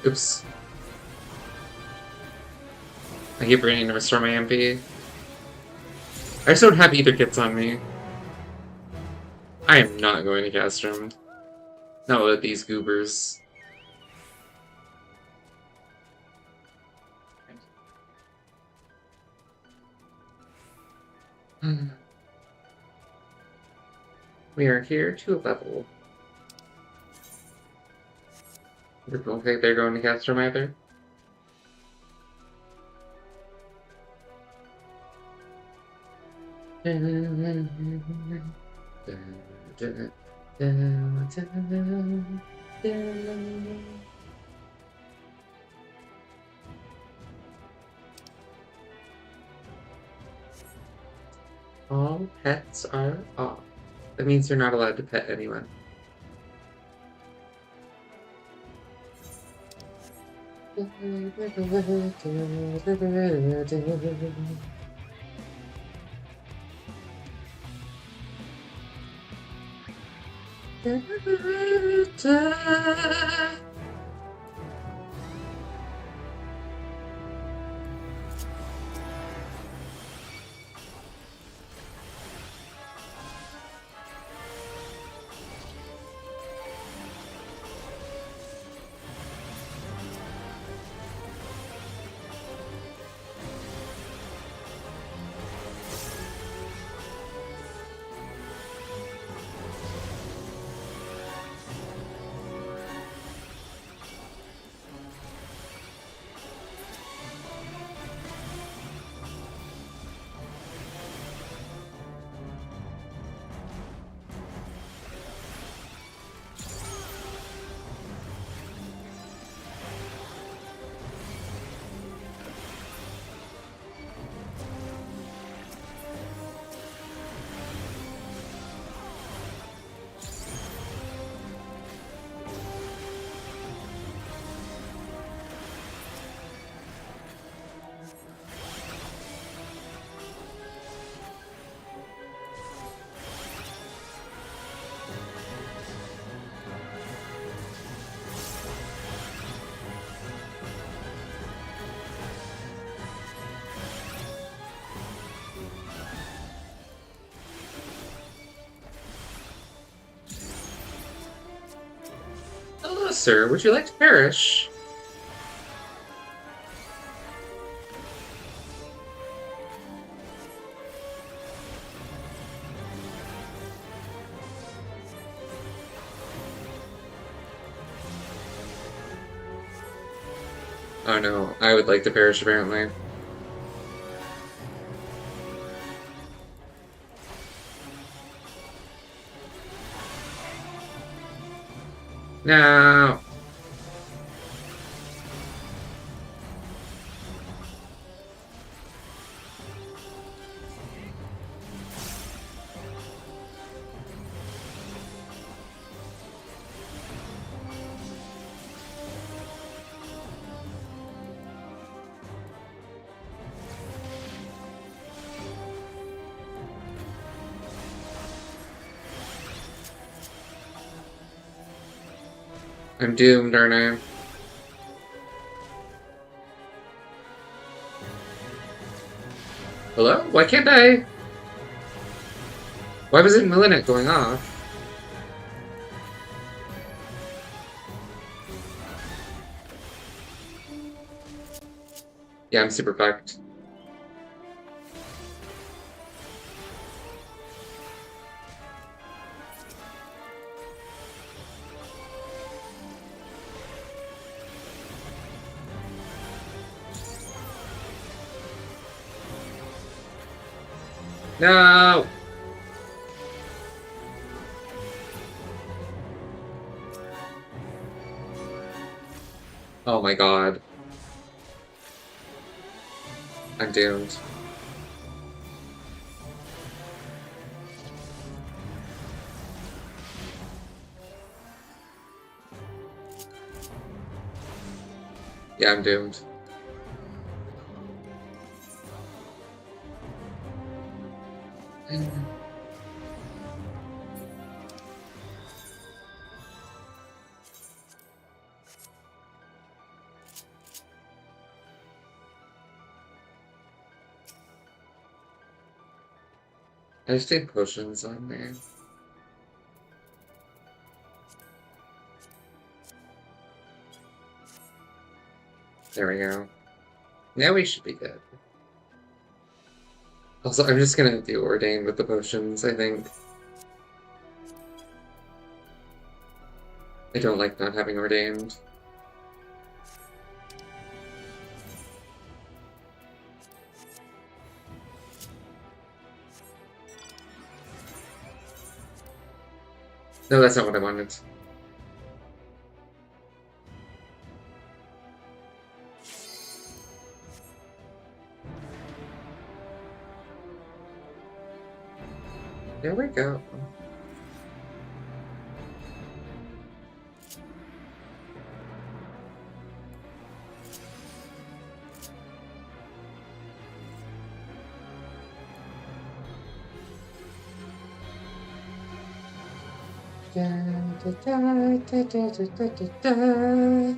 Oops. I keep forgetting to restore my MP. I just don't have either kits on me. I am not going to Castrum. Not with these goobers. We are here to level. I don't think they're going to Castrum either. All pets are off. That means you're not allowed to pet anyone. Hello, sir. Would you like to perish? Oh no, I would like to perish apparently. No. I'm doomed, aren't I? Hello? Why can't I? Why wasn't Milinet going off? Yeah, I'm super fucked. No! Oh my god. I'm doomed. Yeah, I'm doomed. I just did potions on there. There we go. Now we should be good. Also, I'm just gonna do Ordained with the potions, I think. I don't like not having Ordained. No, that's not what I wanted. There we go. Da, da, da, da, da, da, da, da.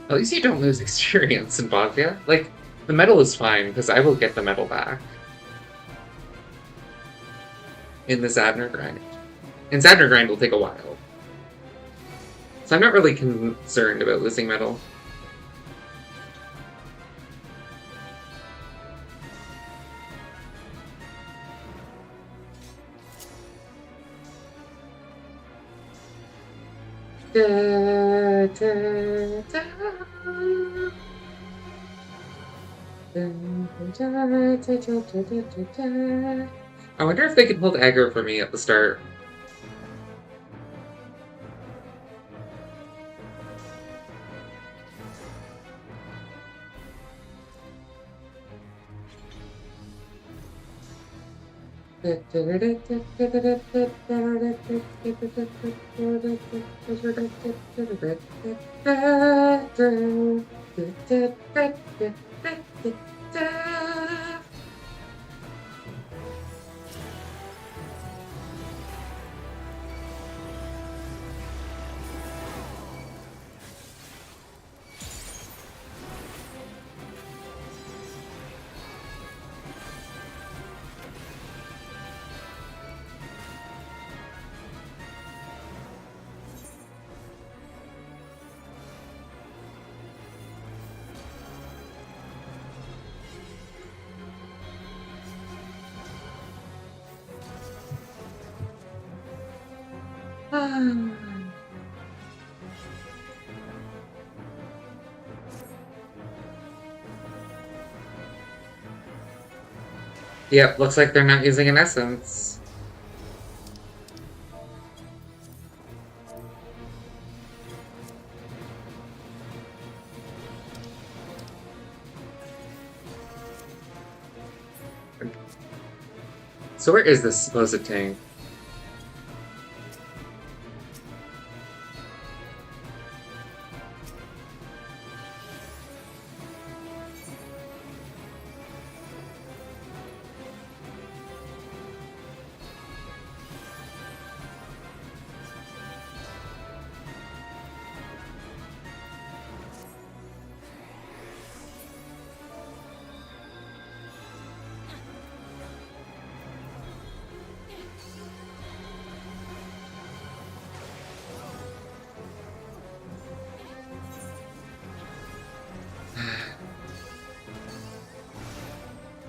At least you don't lose experience in Bozja. Like, the medal is fine, because I will get the medal back. In the Zadner grind. And Zadner grind will take a while. So I'm not really concerned about losing medal. Da, da, da. I wonder if they can hold aggro for me at the start. Yep, looks like they're not using an essence. So where is this supposed tank?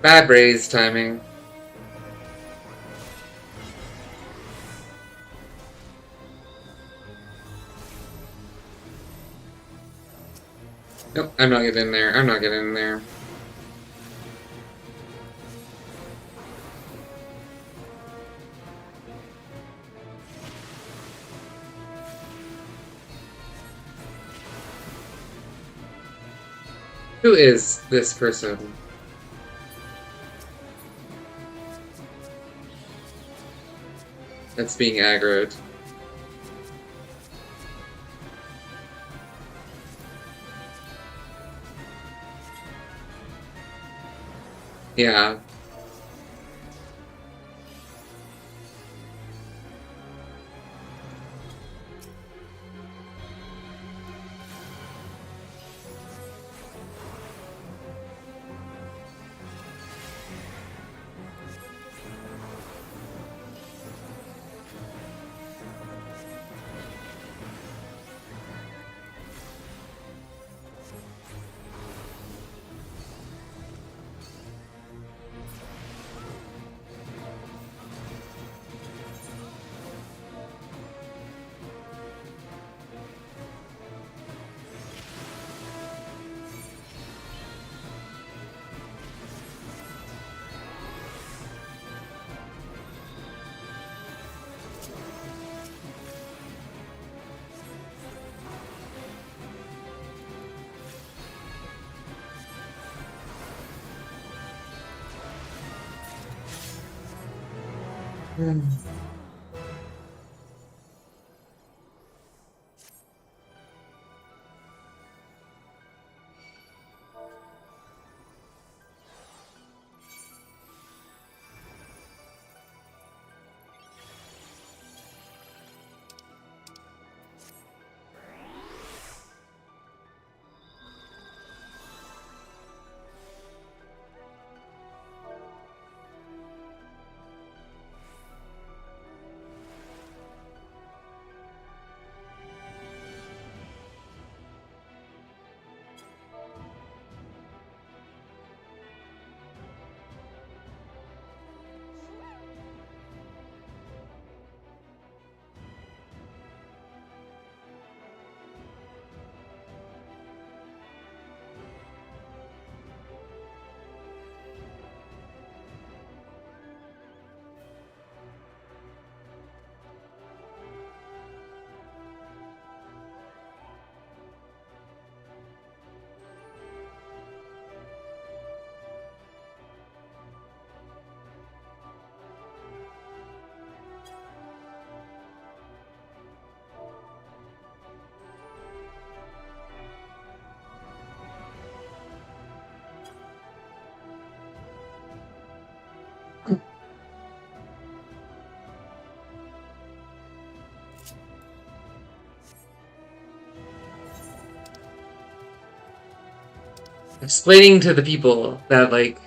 Bad raise timing. Nope, I'm not getting in there. I'm not getting in there. Who is this person? That's being aggroed. Yeah. Explaining to the people that, like,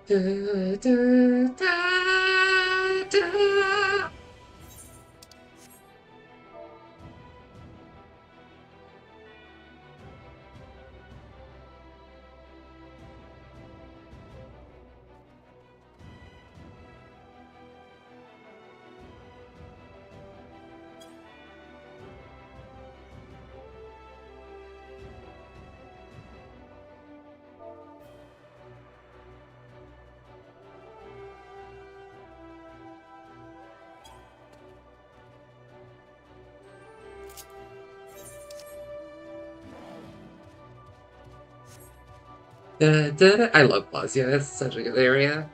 da, da, da, da. I love Bozja. It's such a good area.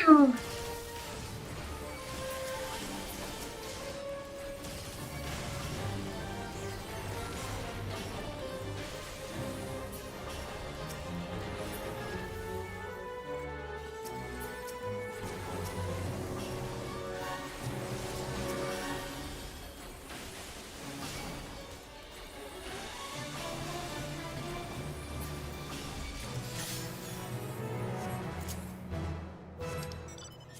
Woo!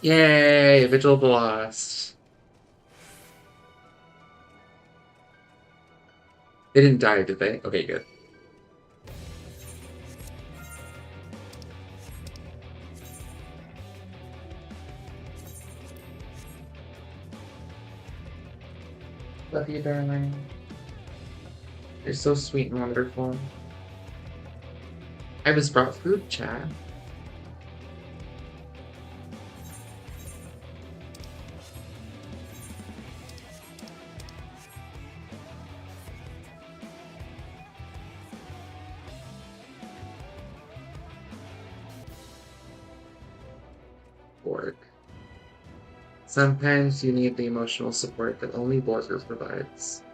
Yay, Vigil Blast. They didn't die, did they? Okay, good. Love you, darling. You're so sweet and wonderful. I was brought food, chat. Borg. Sometimes you need the emotional support that only Borger provides.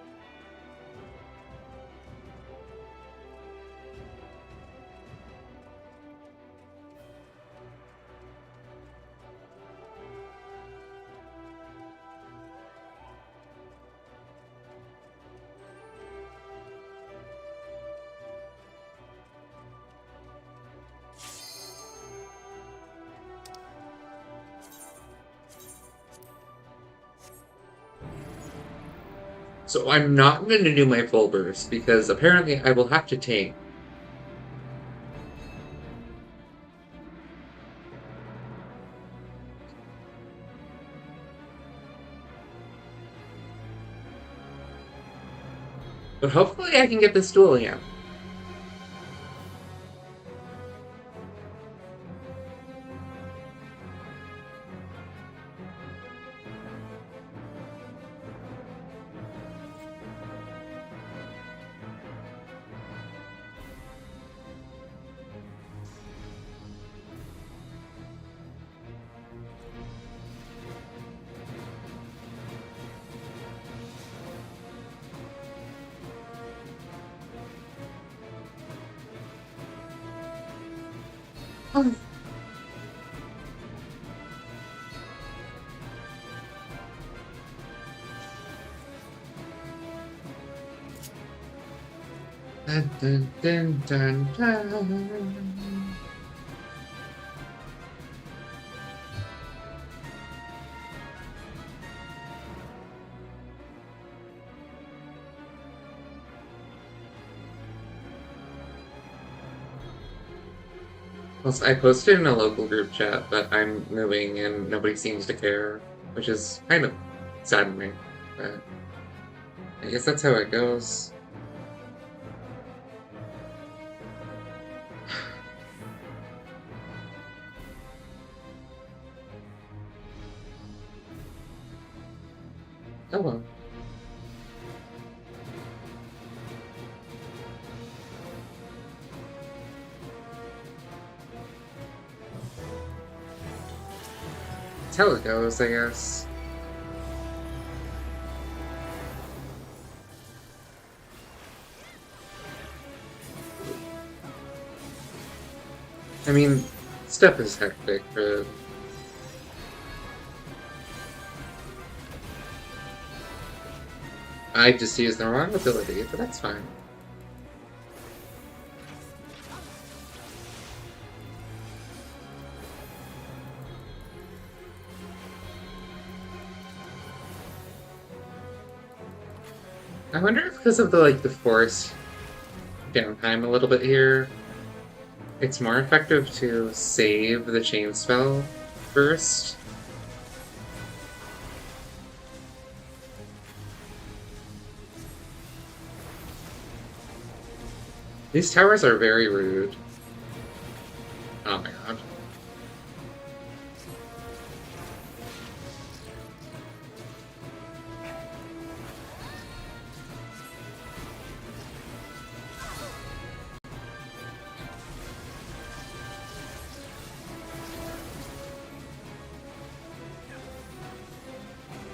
So I'm not going to do my full burst because apparently I will have to tank. But hopefully I can get this duel again. Oh. Dun, dun, dun, dun, dun. Well, I posted in a local group chat that I'm moving and nobody seems to care, which is kind of saddening, but I guess that's how it goes. Oh well. That's how it goes, I guess. I mean, stuff is hectic, but I just used the wrong ability, but that's fine. I wonder if because of the forced downtime a little bit here, it's more effective to save the chain spell first. These towers are very rude. Oh my god.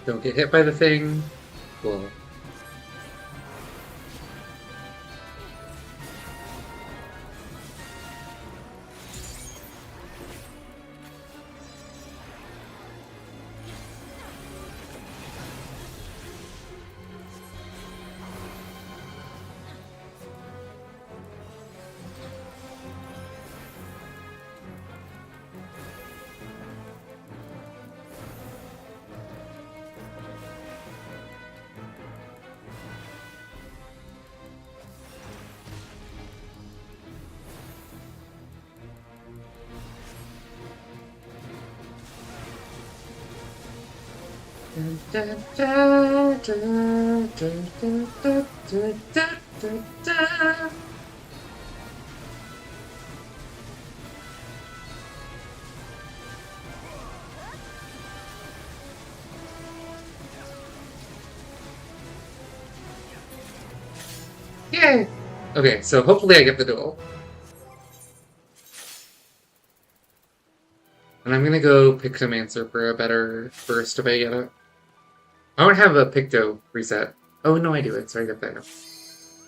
Don't get hit by the thing. Cool. Yay! Okay, so hopefully I get the duel. And I'm gonna go Pictomancer for a better burst if I get it. I don't have a Picto reset. Oh, no, I do. It's right up there.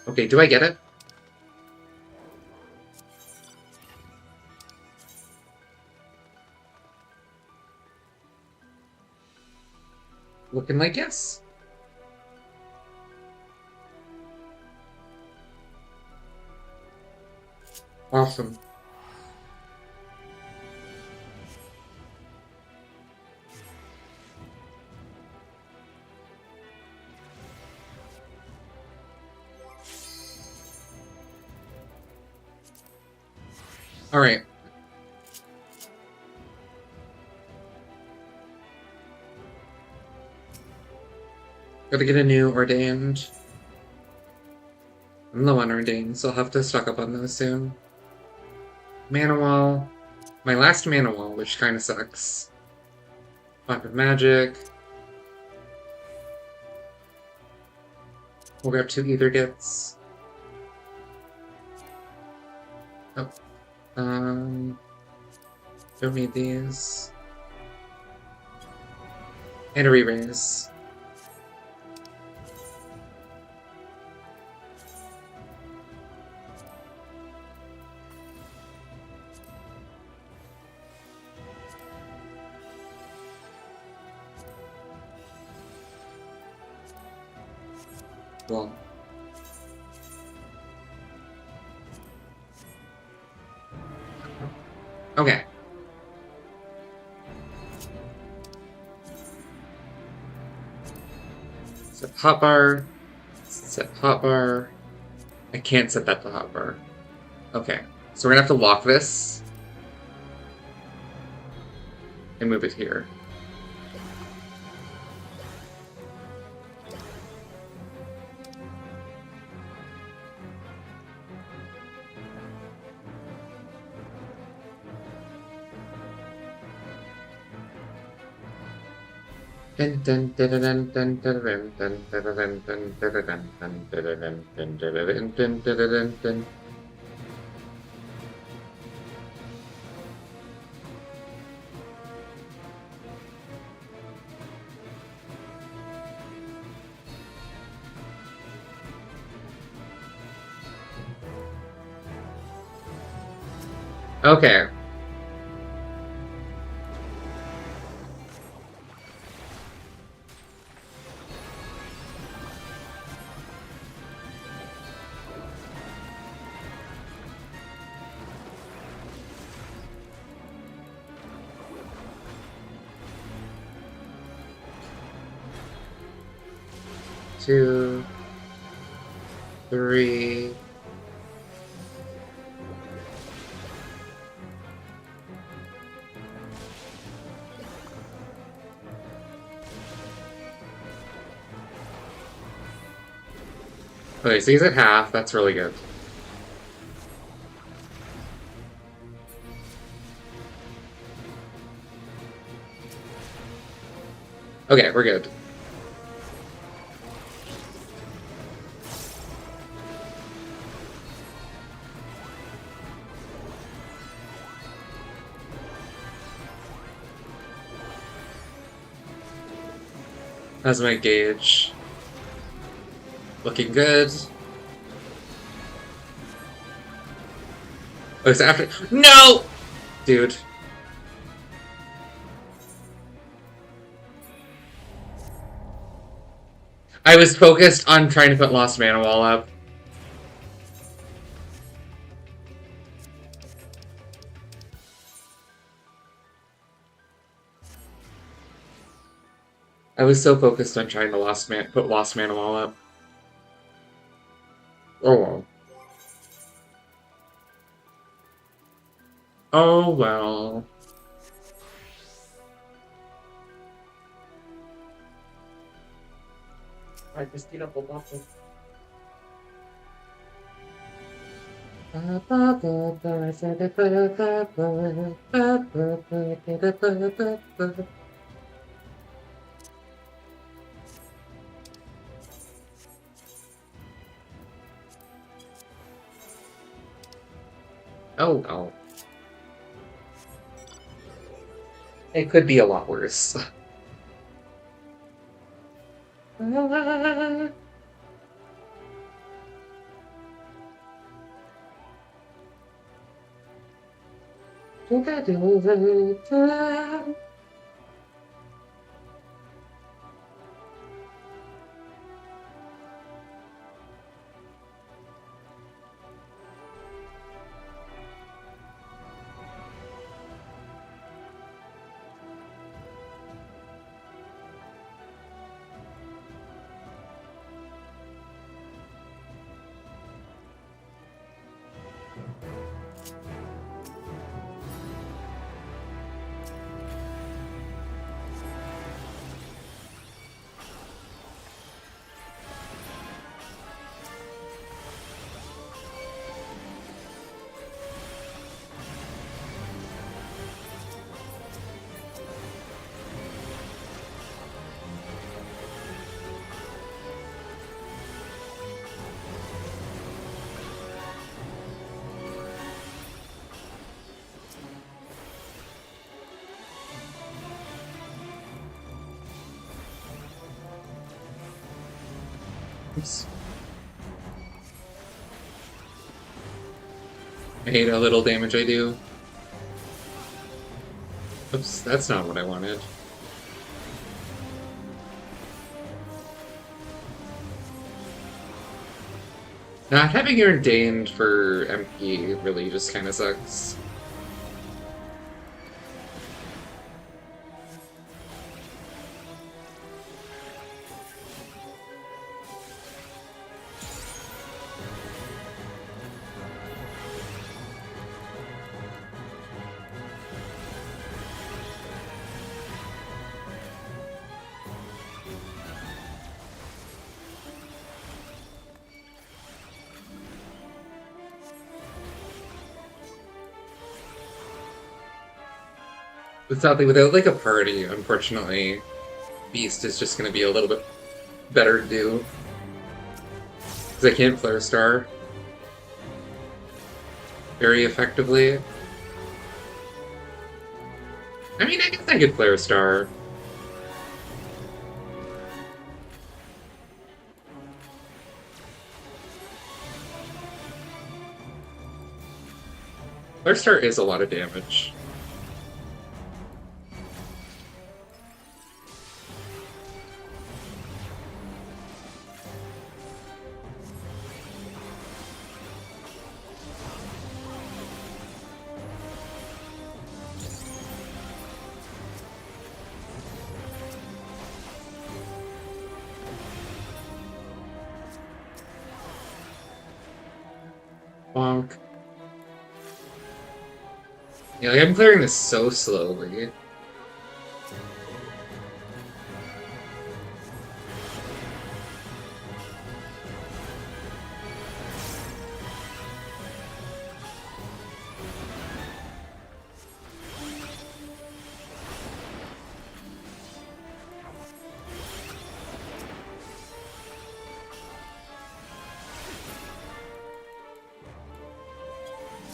Okay, do I get it? Looking like yes. Awesome. All right. Gotta get a new Ordained. I'm low on Ordained, so I'll have to stock up on those soon. Mana Wall. My last Mana Wall, which kind of sucks. Flap of Magic. We'll grab 2 Ether Gets. Oh. Don't need these. And a re-raise. Well. Okay. Set hotbar. Set hotbar. I can't set that to hotbar. Okay. So we're gonna have to lock this. And move it here. Okay. Two, 3. Okay, so he's at half. That's really good. Okay, we're good. How's my gauge? Looking good. Oh, it's after. No! Dude. I was focused on trying to put Lost Mana Wall up. I was so focused on trying to put Lost Mana Wall up. Oh well. Oh well. I just need a whole bottle. Oh no. It could be a lot worse. Oops. I hate how little damage I do. Oops, that's not what I wanted. Not having her ordained for MP really just kind of sucks. Without like a party, unfortunately, Beast is just gonna be a little bit better to do. Because I can't Flare Star very effectively. I mean, I guess I could Flare Star. Flare Star is a lot of damage. Bonk. Yeah, like I'm clearing this so slowly.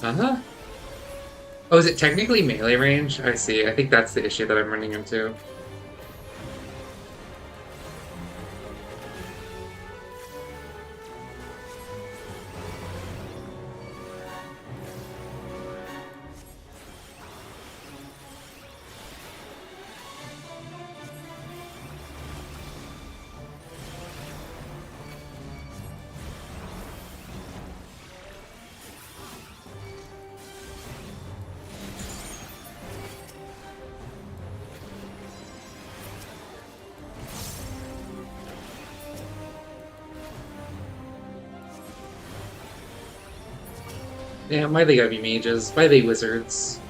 Uh-huh. Oh, is it technically melee range? I see. I think that's the issue that I'm running into. Damn, why they gotta be mages? Why they wizards?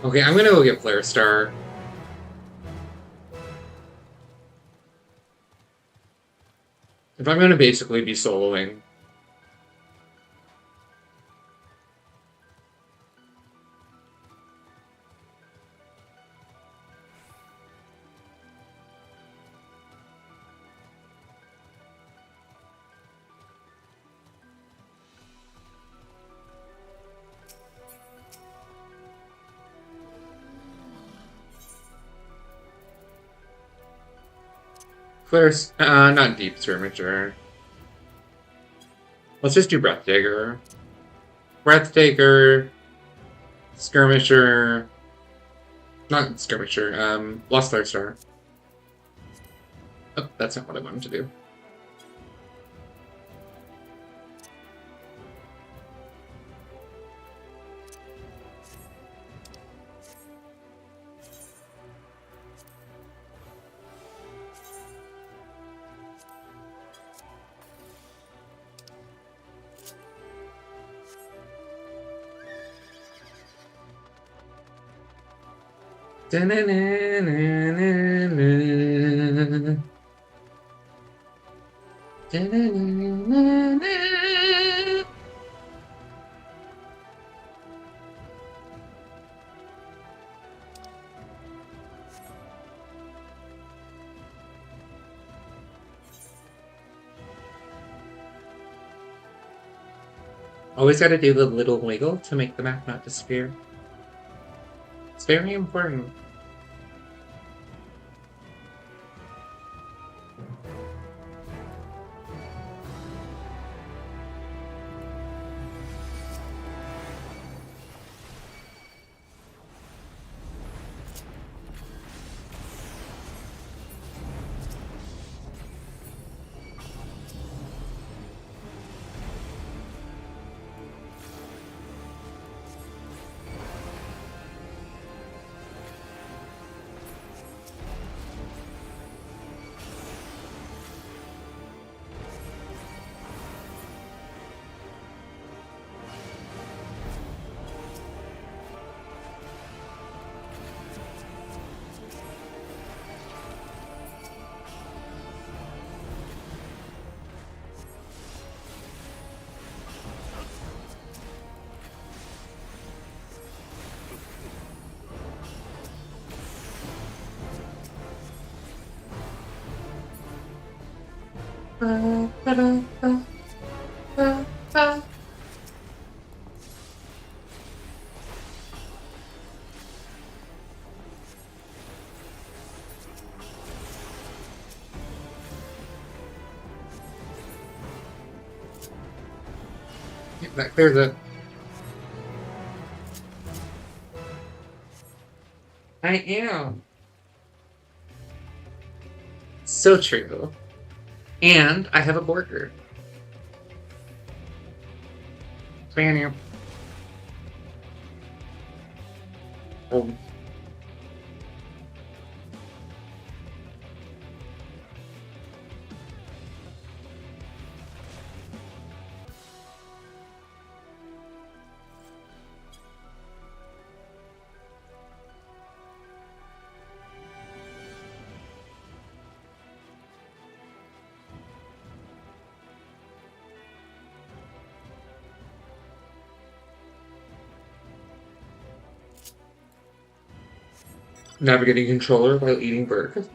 Okay, I'm gonna go get Flare Star. If I'm gonna basically be soloing. Flare's not Deep Skirmisher. Let's just do Breathtaker. Breathtaker, Skirmisher, not Skirmisher, Lost Flare Star. Oh, that's not what I wanted to do. Always gotta do the little wiggle to make the map not disappear. It's very important. That clears it. I am. So true. And I have a border. Bam. Oh. Navigating controller while eating burgers.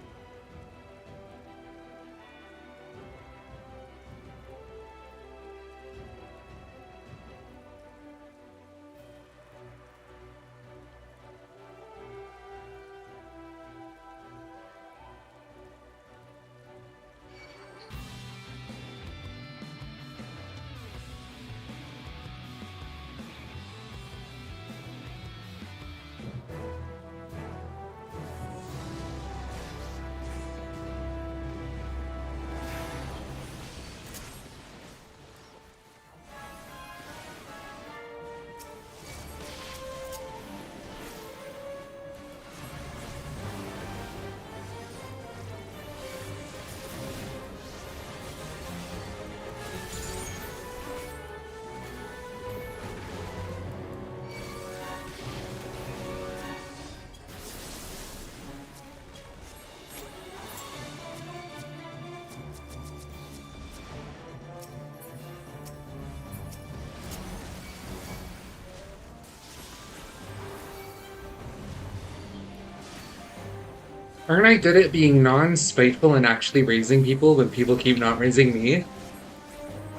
Aren't I good at being non-spiteful and actually raising people when people keep not raising me?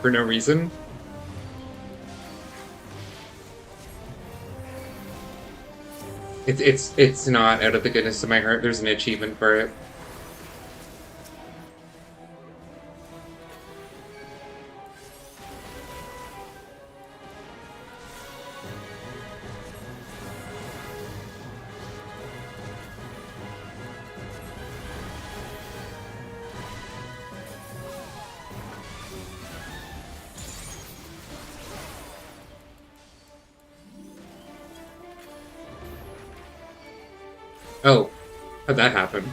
For no reason? It's not out of the goodness of my heart. There's an achievement for it. Oh, how'd that happen?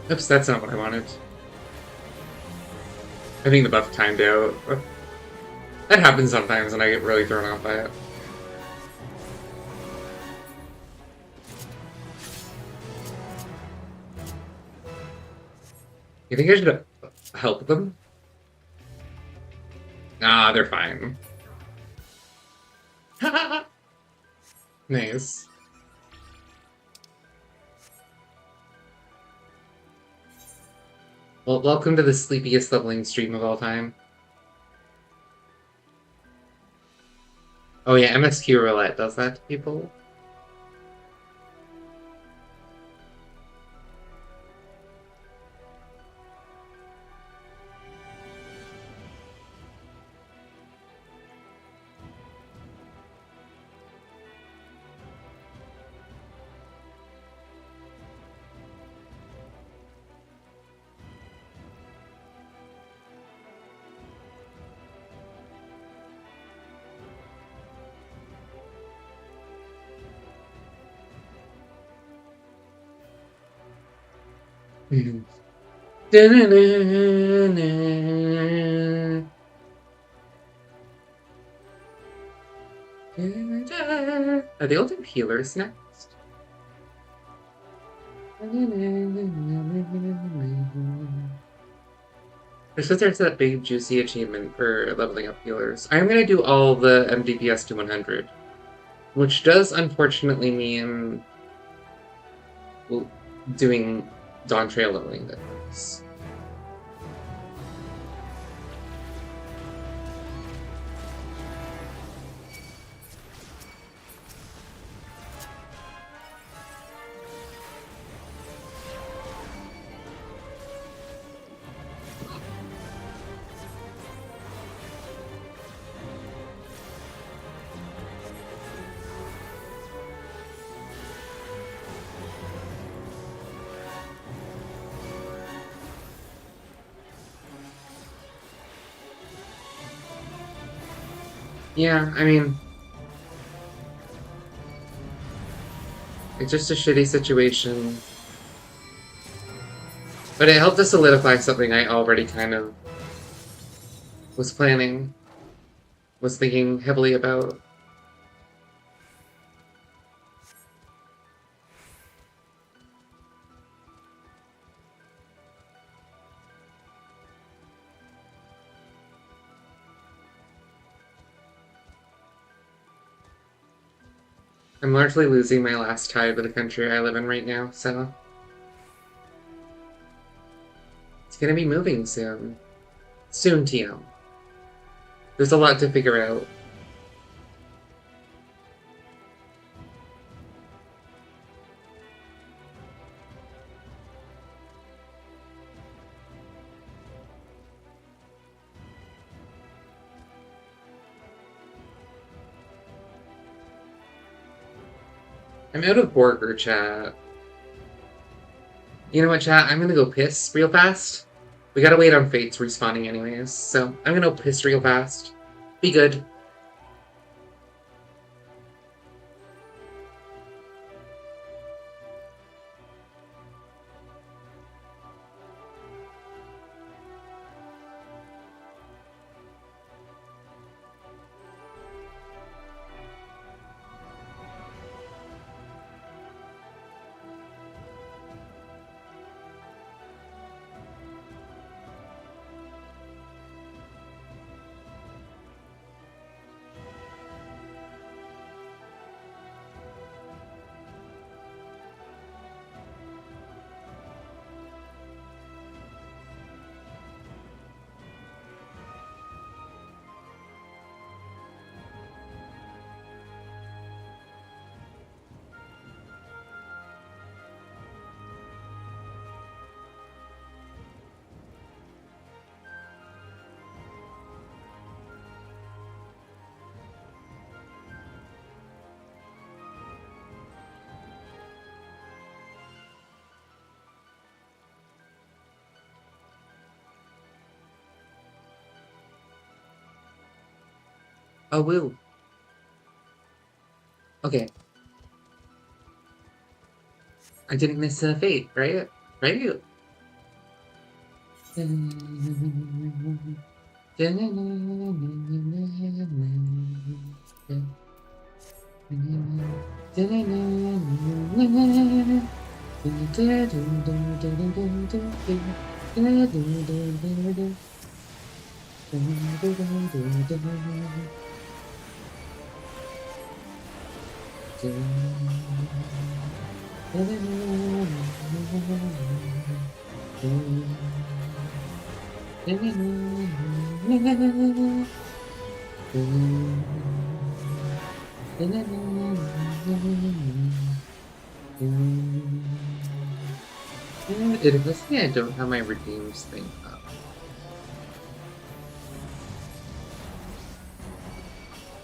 Oops, that's not what I wanted. I think the buff timed out. That happens sometimes and I get really thrown off by it. You think I should help them? Nah, they're fine. Nice. Well, welcome to the sleepiest leveling stream of all time. Oh yeah, MSQ Roulette does that to people. Are they all do healers next? There's that big juicy achievement for leveling up healers. I'm gonna do all the MDPS to 100, which does unfortunately mean doing Dawn Trail leveling things. Yeah, I mean, it's just a shitty situation. But it helped to solidify something I already kind of was planning, was thinking heavily about. I'm largely losing my last tie to the country I live in right now, so it's gonna be moving soon. Soon, Tio. There's a lot to figure out. I'm out of Borger, chat. You know what, chat? I'm gonna go piss real fast. We gotta wait on Fates respawning anyways, so I'm gonna piss real fast. Be good. Oh, woo. Okay. I didn't miss a fate, right? Right? It occurs to me I don't have my redeems thing up.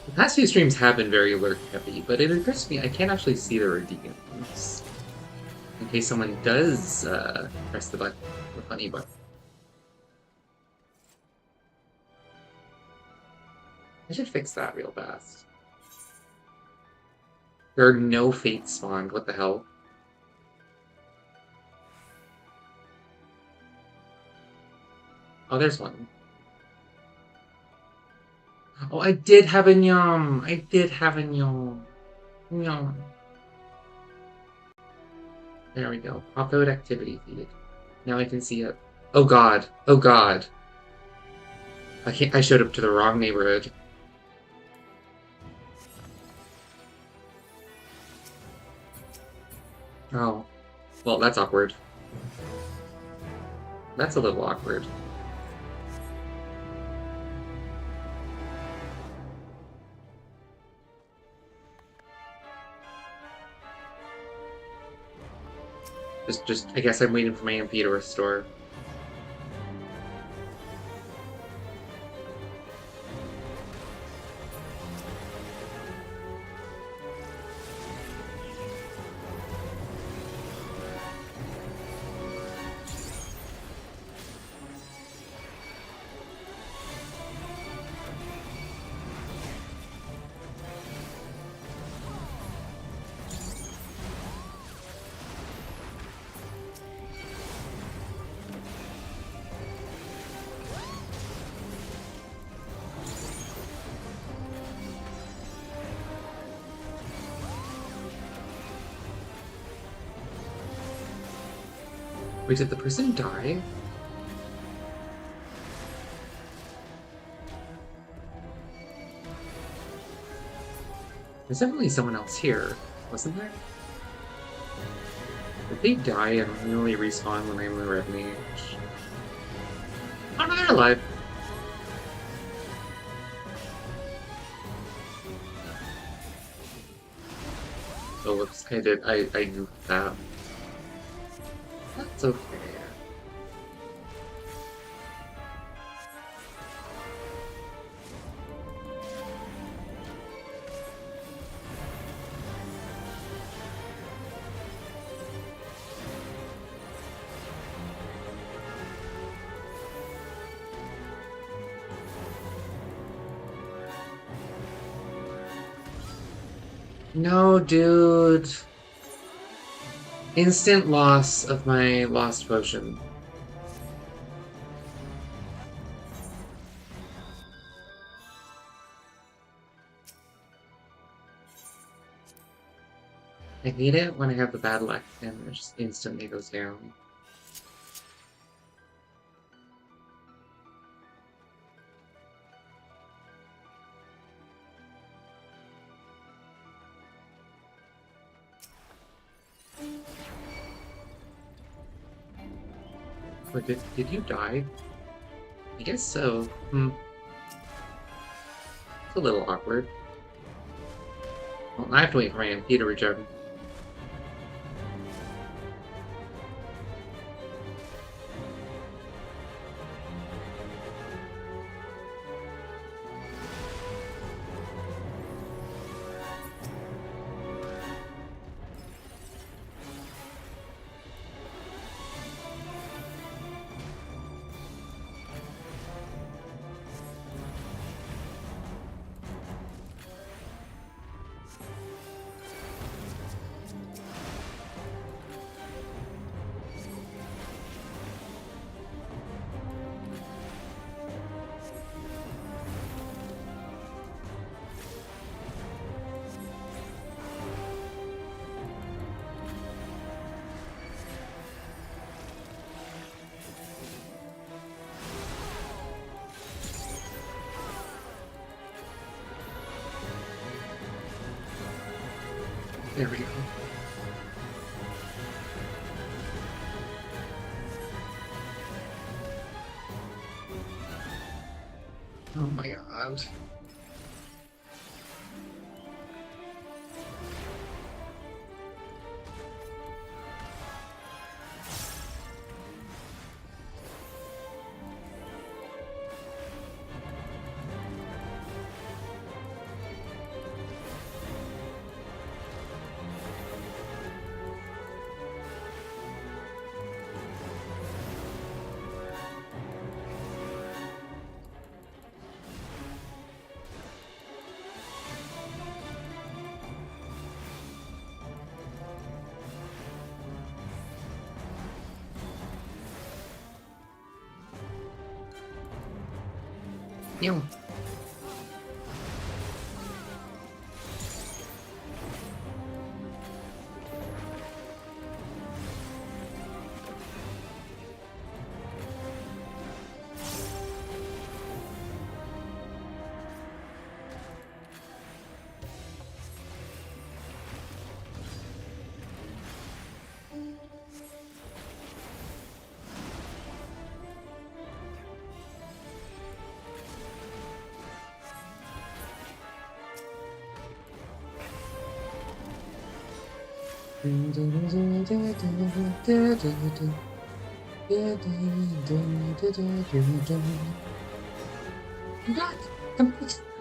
The past few streams have been very lurk heavy, but it occurs to me I can't actually see the redeems. In case someone does press the button, the funny button. I should fix that real fast. There are no fates spawned, what the hell? Oh, there's one. Oh, I did have a Nyam! I did have a Nyam. Nyam. There we go. Pop-out activity feed. Now I can see it. Oh god. Oh god. I showed up to the wrong neighborhood. Oh. Well, that's awkward. That's a little awkward. I guess I'm waiting for my MP to restore. Wait, did the person die? There's definitely someone else here, wasn't there? Did they die and randomly respawn when I'm in the red mage? Oh no, they're alive! Oh, whoops, I goofed that. That's okay. No, dude. Instant loss of my lost potion. I hate it when I have the bad luck and it just instantly goes down. Wait, did you die? I guess so. It's a little awkward. Well, I have to wait for my MP to return. There we go. Oh my god. Ew.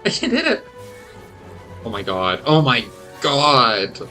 I can't hit it. Oh my god. Oh my god.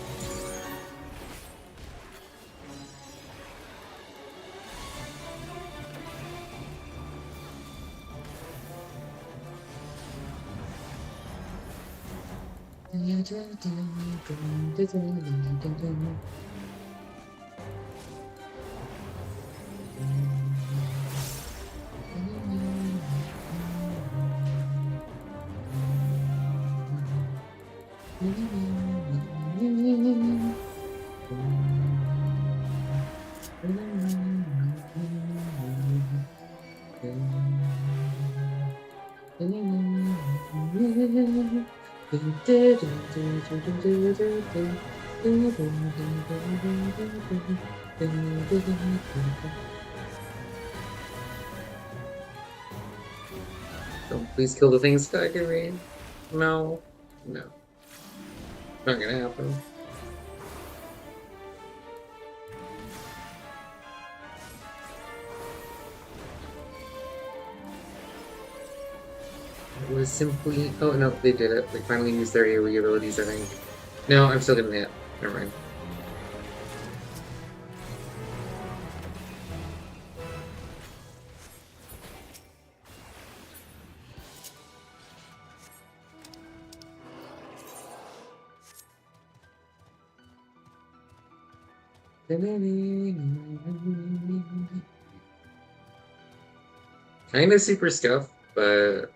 Don't please kill the thing, Skygreen. No. No. Not gonna happen. It was simply... Oh, no, they did it. They finally used their AoE abilities, I think. No, I'm still getting hit. Never mind. Kinda super scuff, but...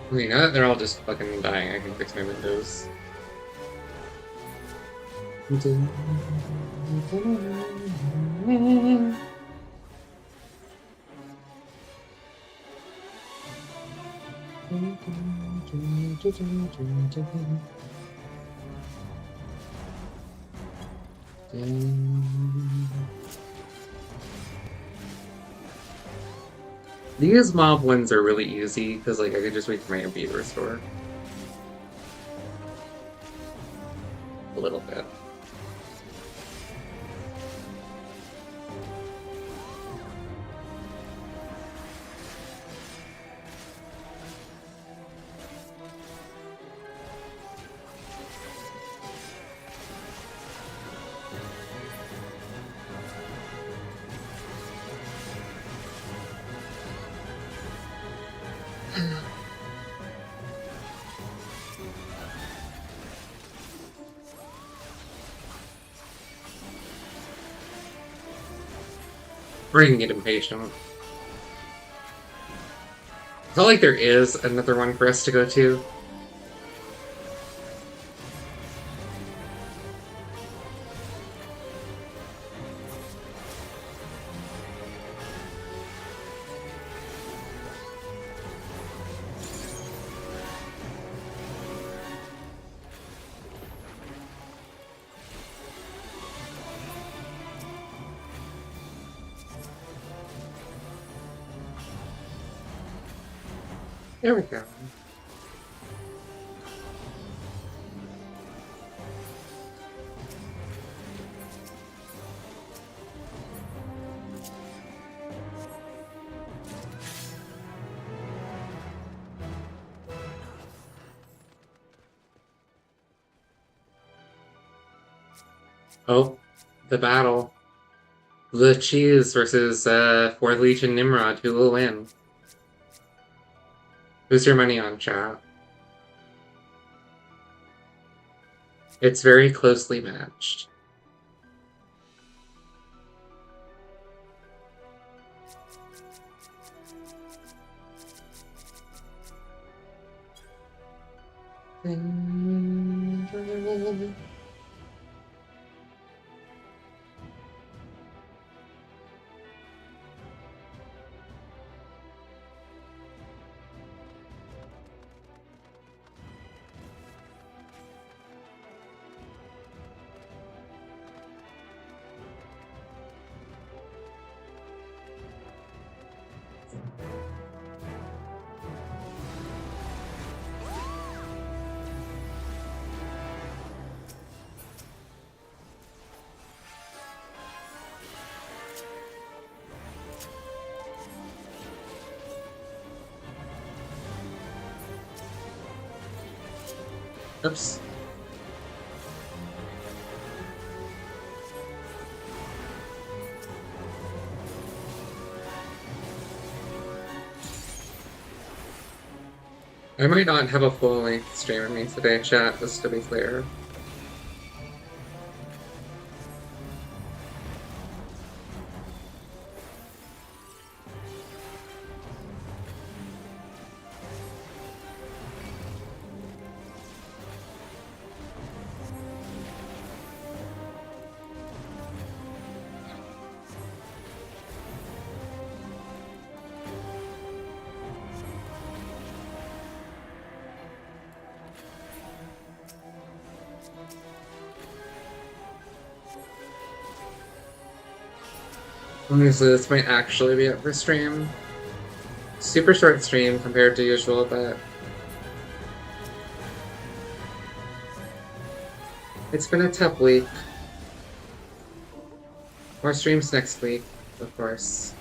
I mean, now that they're all just fucking dying, I can fix my windows. These mob ones are really easy, because like I could just wait for my MP to restore. A little bit. freaking get impatient. It's not like there is another one for us to go to. There we go. Oh, the battle. The Cheese versus 4th Legion Nimrod. Who will win? Who's your money on, chat? It's very closely matched. Oops. I might not have a full-length stream of me today, chat, just to be clear. Honestly, this might actually be it for stream. Super short stream compared to usual, but it's been a tough week. More streams next week, of course.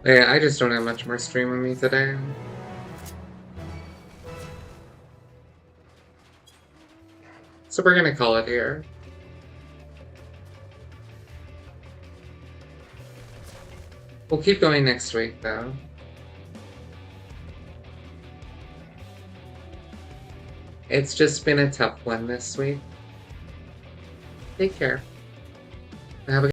Yeah, I just don't have much more stream with me today. So we're gonna call it here. We'll keep going next week, though. It's just been a tough one this week. Take care.